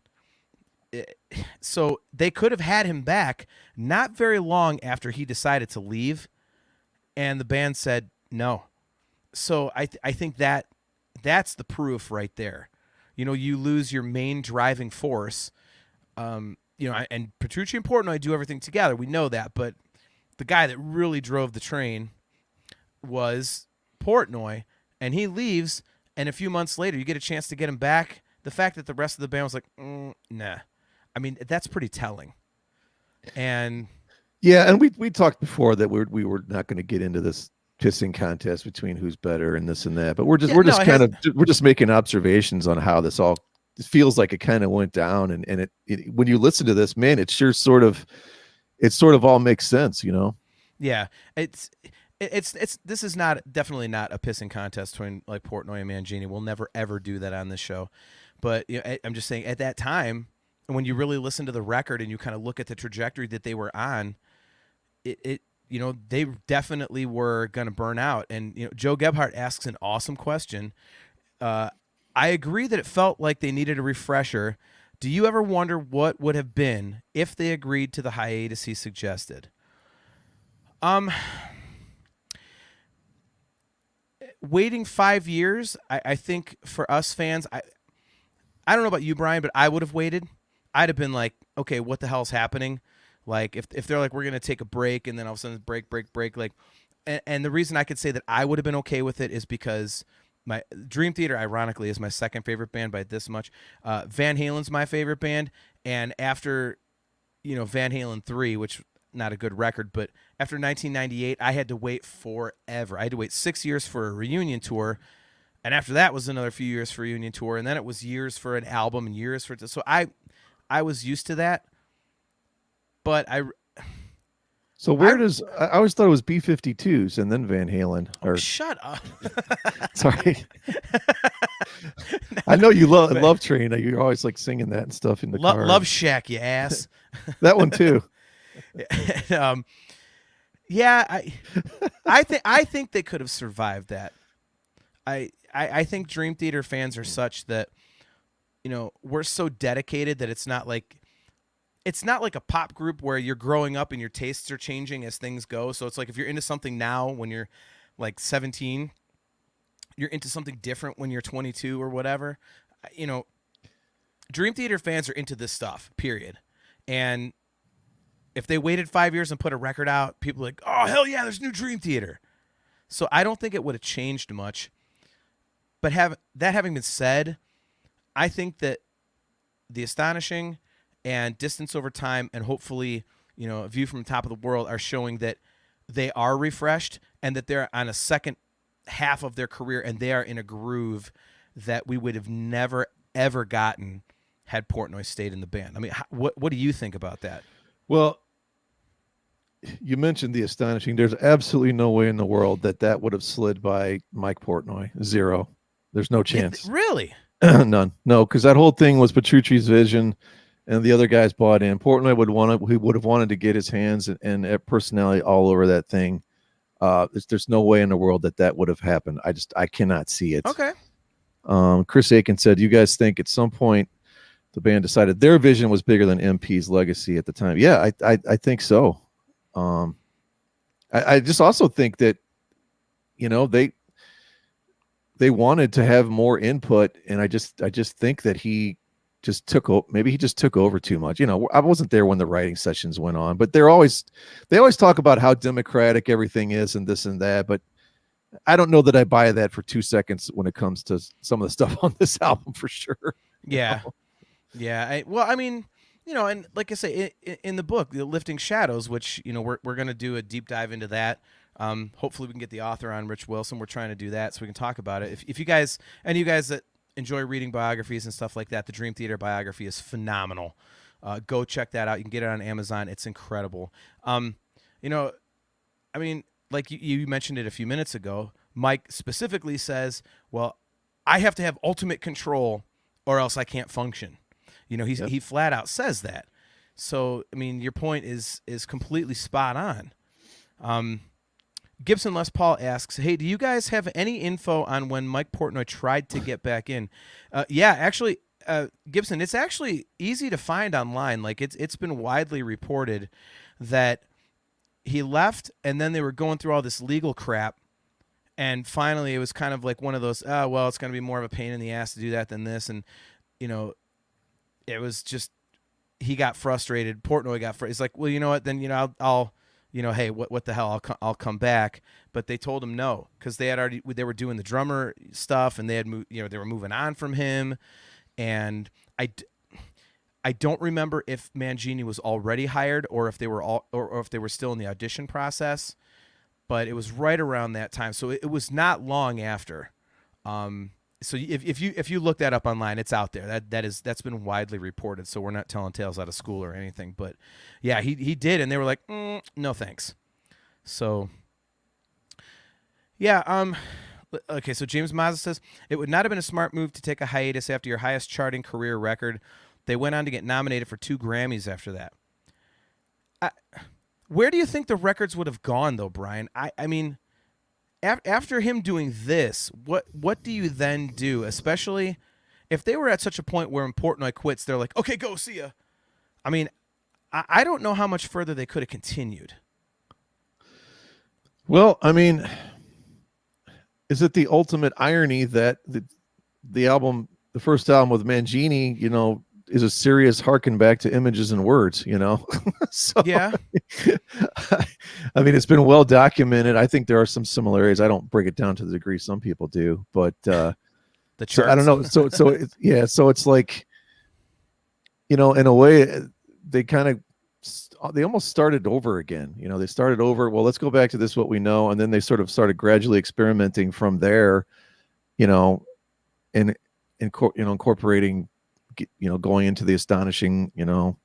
Speaker 2: so they could have had him back not very long after he decided to leave. And the band said, no. So I think that's the proof right there. You lose your main driving force. And Petrucci and Portnoy do everything together. We know that, but the guy that really drove the train was Portnoy, and he leaves, and a few months later you get a chance to get him back. The fact that the rest of the band was like, nah. I mean, that's pretty telling. And
Speaker 3: yeah, and we talked before that we were not going to get into this pissing contest between who's better and this and that, but we're just making observations on how this all feels like it kind of went down, and it when you listen to this, man, it sure sort of all makes sense,
Speaker 2: Yeah, it's this is definitely not a pissing contest between like Portnoy and Mangini. We'll never ever do that on this show, but I'm just saying, at that time, when you really listen to the record and you kind of look at the trajectory that they were on, they definitely were going to burn out. And, Joe Gebhardt asks an awesome question. I agree that it felt like they needed a refresher. Do you ever wonder what would have been if they agreed to the hiatus he suggested? Waiting 5 years, I think for us fans, I don't know about you, Brian, but I would have waited. I'd have been like, okay, what the hell's happening? Like, if they're like, we're going to take a break, and then all of a sudden break, like, and the reason I could say that I would have been okay with it is because my Dream Theater, ironically, is my second favorite band by this much. Van Halen's my favorite band, and after, Van Halen 3, which not a good record, but after 1998, I had to wait forever. I had to wait 6 years for a reunion tour, and after that was another few years for a reunion tour, and then it was years for an album and years for so I was used to that. But
Speaker 3: So where does I always thought it was B-52s and then Van Halen?
Speaker 2: Or shut up!
Speaker 3: Sorry, I know you love Train. You're always like singing that and stuff in the car.
Speaker 2: Love Shack, you ass.
Speaker 3: That one too.
Speaker 2: Yeah, I think they could have survived that. I think Dream Theater fans are such that we're so dedicated that it's not like a pop group where you're growing up and your tastes are changing as things go. So it's like if you're into something now when you're like 17, you're into something different when you're 22 or whatever. Dream Theater fans are into this stuff, period. And if they waited 5 years and put a record out, people are like, oh, hell yeah, there's new Dream Theater. So I don't think it would have changed much. But having been said, I think that The Astonishing and Distance Over Time and hopefully, A View from the Top of the World are showing that they are refreshed and that they're on a second half of their career and they are in a groove that we would have never, ever gotten had Portnoy stayed in the band. I mean, what do you think about that?
Speaker 3: Well, you mentioned the astonishing. There's absolutely no way in the world that would have slid by Mike Portnoy. Zero. There's no chance.
Speaker 2: Really?
Speaker 3: None. No, because that whole thing was Petrucci's vision, and the other guys bought in. Portnoy he would have wanted to get his hands and personality all over that thing. There's no way in the world that would have happened. I cannot see it.
Speaker 2: Okay.
Speaker 3: Chris Aiken said, "You guys think at some point the band decided their vision was bigger than MP's legacy at the time?" Yeah, I think so. I just also think that, they wanted to have more input, and I just think that he just took over too much. I wasn't there when the writing sessions went on, but they always talk about how democratic everything is and this and that, but I don't know that I buy that for 2 seconds when it comes to some of the stuff on this album, for sure.
Speaker 2: Yeah. Yeah. And like I say, in the book, The Lifting Shadows, which, we're going to do a deep dive into that. Hopefully we can get the author on, Rich Wilson. We're trying to do that so we can talk about it. If you guys, any of you guys that enjoy reading biographies and stuff like that, the Dream Theater biography is phenomenal. Go check that out. You can get it on Amazon. It's incredible. Like you mentioned it a few minutes ago, Mike specifically says, well, I have to have ultimate control or else I can't function. He flat out says that. So, your point is completely spot on. Gibson Les Paul asks, hey, do you guys have any info on when Mike Portnoy tried to get back in? Yeah, actually, Gibson, it's actually easy to find online. Like it's been widely reported that he left and then they were going through all this legal crap. And finally it was kind of like one of those, it's going to be more of a pain in the ass to do that than this. And, it was just, he got frustrated. Portnoy got frustrated. He's like, well, you know what, then, I'll hey, what the hell? I'll come back. But they told him no, because they were doing the drummer stuff, and they had they were moving on from him, and I don't remember if Mangini was already hired or if they were or if they were still in the audition process, but it was right around that time, so it was not long after. So if you look that up online, it's out there. That's been widely reported. So we're not telling tales out of school or anything. But yeah, he did, and they were like, no thanks. So yeah, okay. So James Mazza says it would not have been a smart move to take a hiatus after your highest charting career record. They went on to get nominated for 2 Grammys after that. Where do you think the records would have gone though, Brian? I mean. After him doing this, what do you then do? Especially if they were at such a point where Portnoy quits, they're like, okay, go, see ya. I mean, I don't know how much further they could have continued.
Speaker 3: Well, I mean, is it the ultimate irony that the album, the first album with Mangini, is a serious harken back to Images and Words, So,
Speaker 2: yeah.
Speaker 3: I mean, it's been well documented. I think there are some similarities. I don't break it down to the degree some people do, but
Speaker 2: the charts.
Speaker 3: So, I don't know. So so it's like, in a way, they almost started over again. They started over. Well, let's go back to this, what we know, and then they sort of started gradually experimenting from there, and incorporating. Going into the astonishing, and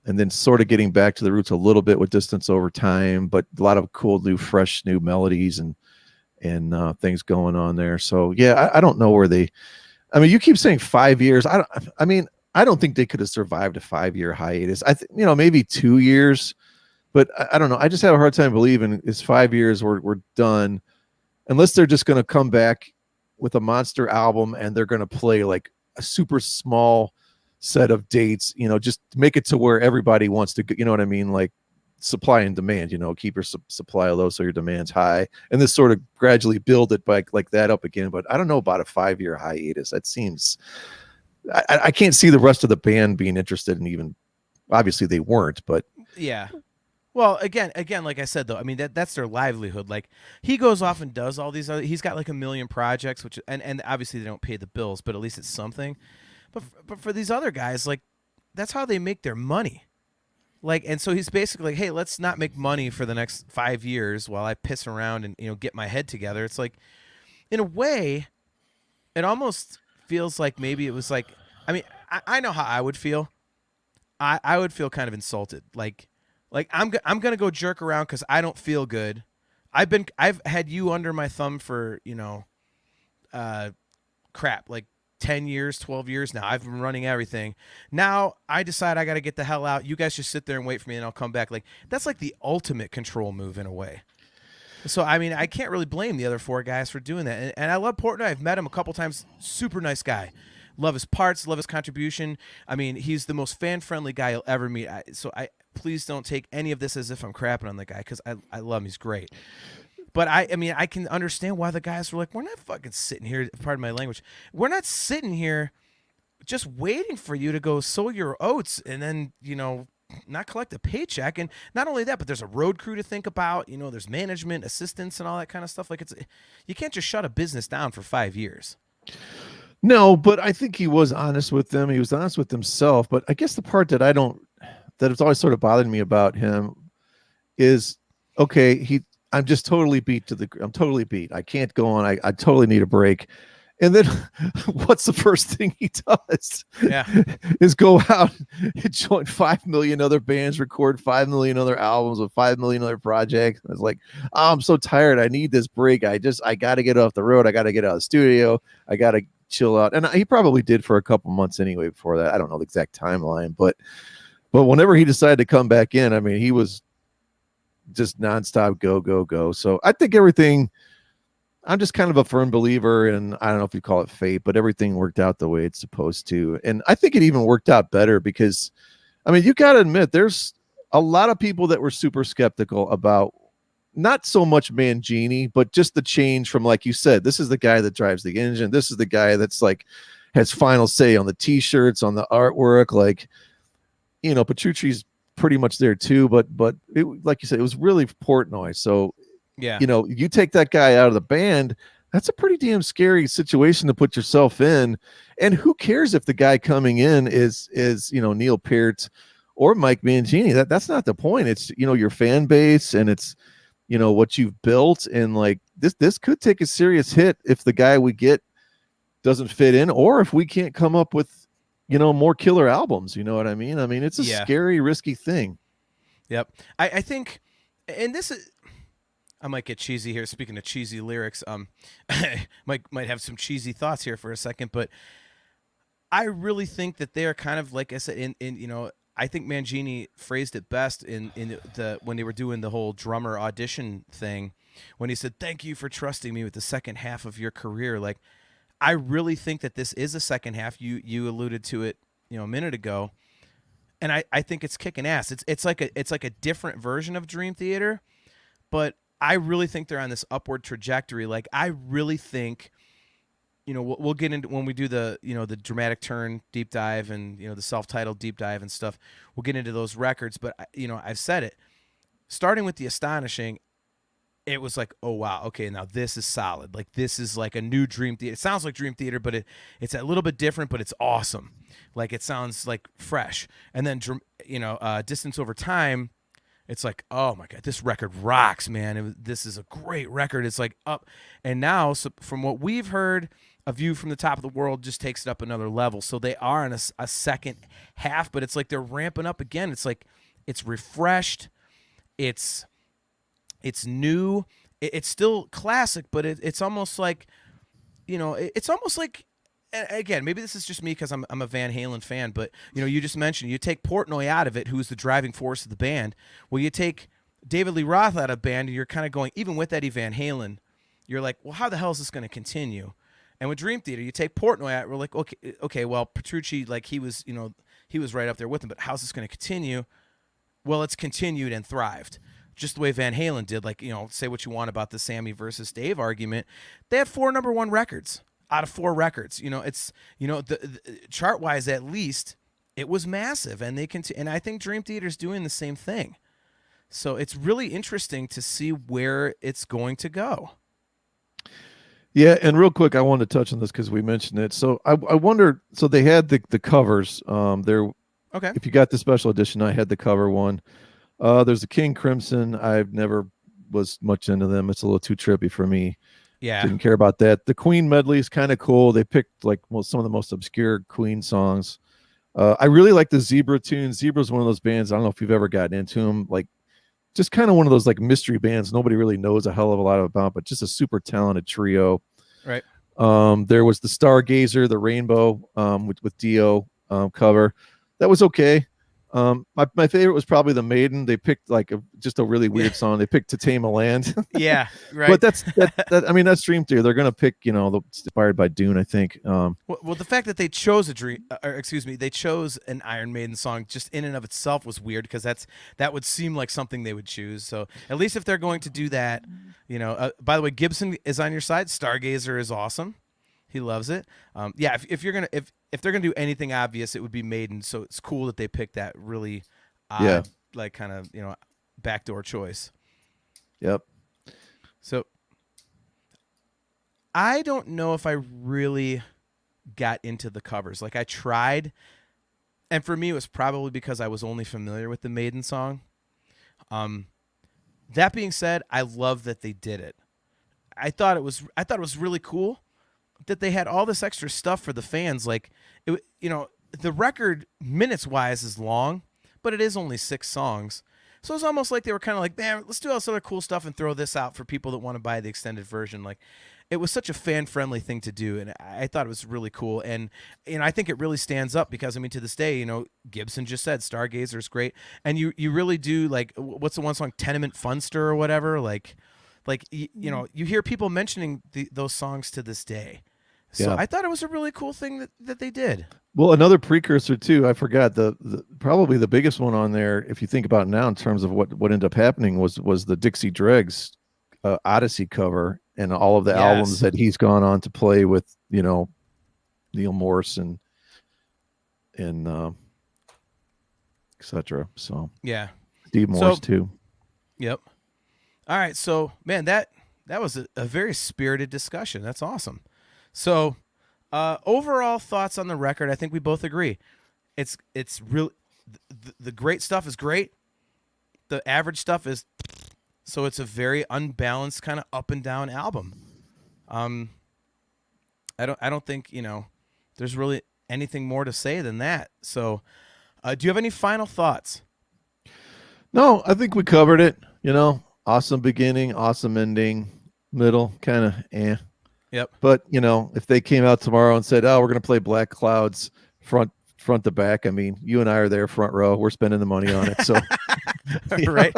Speaker 3: then sort of getting back to the roots a little bit with Distance Over Time, but a lot of cool, fresh new melodies and things going on there. So yeah, I don't know where you keep saying 5 years. I don't think they could have survived a 5-year hiatus. I think, maybe 2 years, but I don't know. I just have a hard time believing it's 5 years we're done, unless they're just going to come back with a monster album and they're going to play like a super small set of dates, just make it to where everybody wants to go, you know what I mean? Like supply and demand, keep your supply low so your demand's high, and this sort of gradually build it back like that up again. But I don't know about a 5-year hiatus. That seems, I can't see the rest of the band being interested in, even, obviously they weren't, but
Speaker 2: yeah. Well, again, like I said, though, I mean, that's their livelihood. Like, he goes off and does all these he's got like 1 million projects, which, and obviously they don't pay the bills, but at least it's something. But for these other guys, like, that's how they make their money. Like, and so he's basically like, hey, let's not make money for the next 5 years while I piss around and, get my head together. It's like, in a way, it almost feels like maybe it was like, I mean, I know how I would feel. I would feel kind of insulted. Like, Like I'm gonna go jerk around because I don't feel good. I've had you under my thumb for crap like 10 years, 12 years now. I've been running everything. Now I decide I got to get the hell out. You guys just sit there and wait for me and I'll come back. Like that's like the ultimate control move in a way. So, I mean, I can't really blame the other 4 guys for doing that. And I love Portnoy. I've met him a couple times. Super nice guy. Love his parts, love his contribution. I mean, he's the most fan-friendly guy you'll ever meet. Please don't take any of this as if I'm crapping on the guy because I love him. He's great. But I mean, I can understand why the guys were like, we're not fucking sitting here, pardon my language, we're not sitting here just waiting for you to go sow your oats and then, not collect a paycheck. And not only that, but there's a road crew to think about, there's management, assistants, and all that kind of stuff. Like you can't just shut a business down for 5 years.
Speaker 3: No, but I think he was honest with them. He was honest with himself. But I guess the part that it's always sort of bothered me about him is, okay, I'm just totally beat I'm totally beat. I can't go on. I totally need a break. And then what's the first thing he does?
Speaker 2: Yeah.
Speaker 3: Is go out and join 5 million other bands, record 5 million other albums with 5 million other projects. I was like, oh, I'm so tired. I need this break. I got to get off the road. I got to get out of the studio. I got to chill out. And he probably did for a couple months anyway before that. I don't know the exact timeline, but whenever he decided to come back in, I mean, he was just nonstop go, go, go. So I think I'm just kind of a firm believer in, I don't know if you call it fate, but everything worked out the way it's supposed to. And I think it even worked out better because, I mean, you got to admit, there's a lot of people that were super skeptical about not so much Mangini, but just the change from, like you said, this is the guy that drives the engine. This is the guy that's like, has final say on the t-shirts, on the artwork. Like, Petrucci's pretty much there too, but like you said, it was really Portnoy. So,
Speaker 2: yeah,
Speaker 3: you take that guy out of the band, that's a pretty damn scary situation to put yourself in. And who cares if the guy coming in is Neil Peart or Mike Mangini? That's not the point. It's, your fan base and it's, what you've built. And like this could take a serious hit if the guy we get doesn't fit in, or if we can't come up with, more killer albums. You know what I mean? I mean, it's a scary, risky thing.
Speaker 2: Yep. I think, and this is, I might get cheesy here. Speaking of cheesy lyrics, might have some cheesy thoughts here for a second, but I really think that they are kind of, like I said, I think Mangini phrased it best in when they were doing the whole drummer audition thing, when he said, "Thank you for trusting me with the second half of your career." Like, I really think that this is a second half. You alluded to it, a minute ago, and I think it's kicking ass. It's like a different version of Dream Theater, but I really think they're on this upward trajectory. Like, I really think, we'll get into when we do the, the dramatic turn deep dive and, the self-titled deep dive and stuff. We'll get into those records, but I've said it. Starting with The Astonishing, it was like, oh wow, okay, now this is solid. Like, this is like a new Dream Theater. It sounds like Dream Theater, but it's a little bit different, but it's awesome. Like, it sounds like fresh. And then Distance Over Time, it's like, oh my God, this record rocks, man. This is a great record. It's like up. And now, so from what we've heard, A View from the Top of the World just takes it up another level. So they are in a second half, but it's like they're ramping up again. It's like, it's refreshed. It's new. It's still classic, but it's almost like, it's almost like, again, maybe this is just me because I'm a Van Halen fan, but you just mentioned, you take Portnoy out of it, who's the driving force of the band. Well, you take David Lee Roth out of band, and you're kind of going, even with Eddie Van Halen, you're like, well, how the hell is this going to continue? And with Dream Theater, you take Portnoy out, we're like, okay, well, Petrucci, like, he was right up there with him, but how's this going to continue? Well, it's continued and thrived. Just the way Van Halen did. Like, say what you want about the Sammy versus Dave argument. They had 4 number 1 records out of 4 records. It's, the chart wise, at least it was massive, and they and I think Dream Theater's doing the same thing. So it's really interesting to see where it's going to go.
Speaker 3: Yeah, and real quick, I wanted to touch on this because we mentioned it. So I wonder. So they had the covers. There.
Speaker 2: Okay.
Speaker 3: If you got the special edition, I had the cover one. There's a King Crimson. I've never was much into them. It's a little too trippy for me.
Speaker 2: Yeah.
Speaker 3: Didn't care about that. The Queen medley is kind of cool. They picked like some of the most obscure Queen songs. I really like the Zebra tune. Zebra's one of those bands. I don't know if you've ever gotten into them. Like, just kind of one of those like mystery bands nobody really knows a hell of a lot about, but just a super talented trio.
Speaker 2: Right.
Speaker 3: There was the Stargazer, the Rainbow, with Dio cover. That was okay. My favorite was probably the Maiden. They picked like just a really weird song. They picked "To Tame a Land."
Speaker 2: Yeah, right.
Speaker 3: But that's Dream Theater. They're gonna pick, inspired by Dune, I think.
Speaker 2: Well, the fact that they chose they chose an Iron Maiden song just in and of itself was weird, because that would seem like something they would choose. So at least if they're going to do that, by the way, Gibson is on your side. Stargazer is awesome. He loves it. Yeah, if they're gonna do anything obvious, it would be Maiden. So it's cool that they picked that really odd, like kind of backdoor choice.
Speaker 3: Yep.
Speaker 2: So I don't know if I really got into the covers. Like, I tried, and for me it was probably because I was only familiar with the Maiden song. That being said, I love that they did it. I thought it was really cool that they had all this extra stuff for the fans. Like, the record minutes wise is long, but it is only 6 songs. So it's almost like they were kind of like, man, let's do all this other cool stuff and throw this out for people that want to buy the extended version. Like, it was such a fan-friendly thing to do, and I thought it was really cool. And I think it really stands up because, I mean, to this day, Gibson just said Stargazer is great, and you really do, like, what's the one song, Tenement Funster or whatever? You hear people mentioning those songs to this day. So I thought it was a really cool thing that they did.
Speaker 3: Well, another precursor too, I forgot the probably the biggest one on there, if you think about it now in terms of what ended up happening, was the Dixie Dregs Odyssey cover, and all of the albums that he's gone on to play with, Neil Morse and etc. So
Speaker 2: yeah,
Speaker 3: Steve Morse too.
Speaker 2: Yep. All right, so man, that was a very spirited discussion. That's awesome. So, overall thoughts on the record, I think we both agree. It's real. The great stuff is great. The average stuff is, so it's a very unbalanced kind of up and down album. I don't think there's really anything more to say than that. So, do you have any final thoughts?
Speaker 3: No, I think we covered it. Awesome beginning, awesome ending, middle kind of
Speaker 2: Yep.
Speaker 3: But if they came out tomorrow and said, "Oh, we're going to play Black Clouds front to back," I mean, you and I are there front row. We're spending the money on it. So,
Speaker 2: right.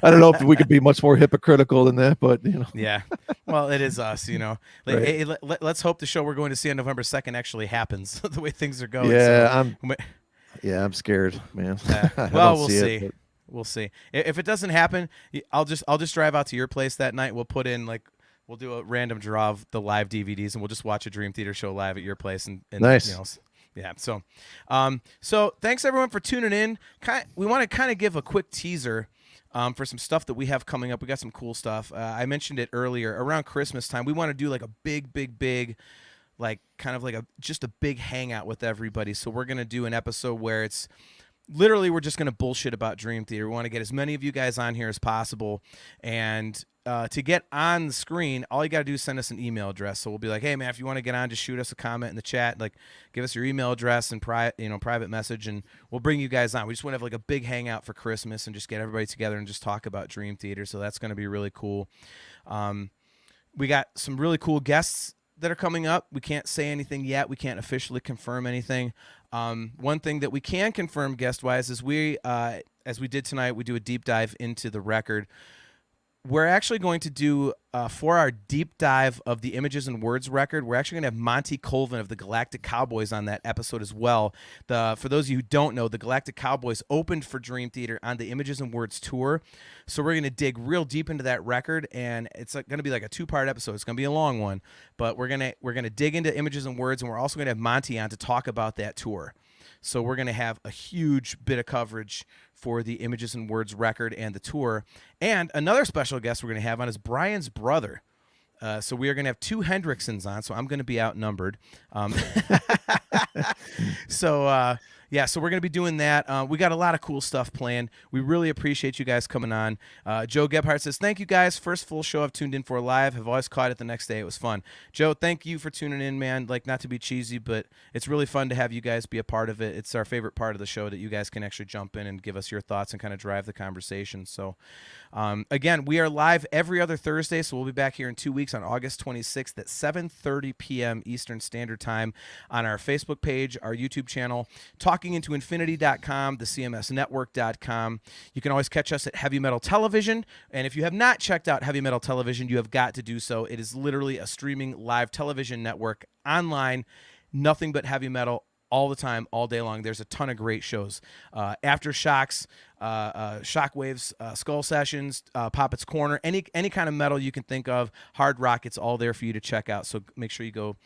Speaker 3: I don't know if we could be much more hypocritical than that, but
Speaker 2: Yeah. Well, it is us. Like,
Speaker 3: right.
Speaker 2: Hey, let's hope the show we're going to see on November 2nd actually happens the way things are going.
Speaker 3: Yeah, I'm scared, man.
Speaker 2: Well, we'll see. We'll see. If it doesn't happen, I'll just drive out to your place that night. We'll do a random draw of the live DVDs, and we'll just watch a Dream Theater show live at your place. And
Speaker 3: nice.
Speaker 2: Yeah. So thanks everyone for tuning in. We want to kind of give a quick teaser for some stuff that we have coming up. We got some cool stuff. I mentioned it earlier. Around Christmas time, we want to do like a big, like kind of like just a big hangout with everybody. So we're gonna do an episode where it's literally we're just gonna bullshit about Dream Theater. We want to get as many of you guys on here as possible, and to get on the screen, all you got to do is send us an email address. So we'll be like, hey, man, if you want to get on, just shoot us a comment in the chat. Like, give us your email address and private message, and we'll bring you guys on. We just want to have like a big hangout for Christmas and just get everybody together and just talk about Dream Theater. So that's going to be really cool. We got some really cool guests that are coming up. We can't say anything yet. We can't officially confirm anything. One thing that we can confirm guest-wise is as we did tonight, we do a deep dive into the record. We're actually going to do, for our deep dive of the Images and Words record, we're actually going to have Monty Colvin of the Galactic Cowboys on that episode as well. For those of you who don't know, the Galactic Cowboys opened for Dream Theater on the Images and Words tour. So we're going to dig real deep into that record, and it's going to be like a 2-part episode. It's going to be a long one, but we're going to dig into Images and Words, and we're also going to have Monty on to talk about that tour. So we're going to have a huge bit of coverage for the Images and Words record and the tour. And another special guest we're going to have on is Brian's brother. So we are going to have 2 Hendricksons on, so I'm going to be outnumbered. So Yeah, so we're going to be doing that. We got a lot of cool stuff planned. We really appreciate you guys coming on. Joe Gebhardt says, thank you guys. First full show I've tuned in for live. Have always caught it the next day. It was fun. Joe, thank you for tuning in, man. Like, not to be cheesy, but it's really fun to have you guys be a part of it. It's our favorite part of the show that you guys can actually jump in and give us your thoughts and kind of drive the conversation. So, again, we are live every other Thursday, so we'll be back here in 2 weeks on August 26th at 7:30 p.m. Eastern Standard Time on our Facebook page, our YouTube channel, talkingintoinfinity.com, the CMSnetwork.com. You can always catch us at Heavy Metal Television, and if you have not checked out Heavy Metal Television, you have got to do so. It is literally a streaming live television network online, nothing but heavy metal all the time, all day long. There's a ton of great shows. Aftershocks, Shockwaves, Skull Sessions, Poppet's Corner, any kind of metal you can think of, hard rock, it's all there for you to check out. So make sure you go,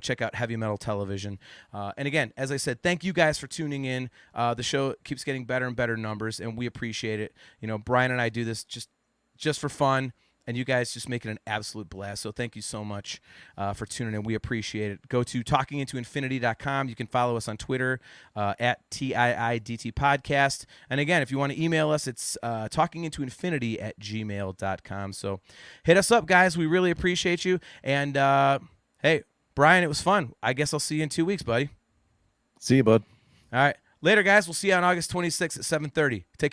Speaker 2: check out Heavy Metal Television. And again, as I said, thank you guys for tuning in. The show keeps getting better and better numbers, and we appreciate it. Brian and I do this just for fun, and you guys just make it an absolute blast. So thank you so much for tuning in. We appreciate it. Go to talkingintoinfinity.com. You can follow us on Twitter at TIIDT Podcast. And again, if you want to email us, it's talkingintoinfinity@gmail.com. So hit us up, guys. We really appreciate you. And hey, Brian, it was fun. I guess I'll see you in 2 weeks, buddy.
Speaker 3: See you, bud.
Speaker 2: All right. Later, guys. We'll see you on August 26th at 7:30. Take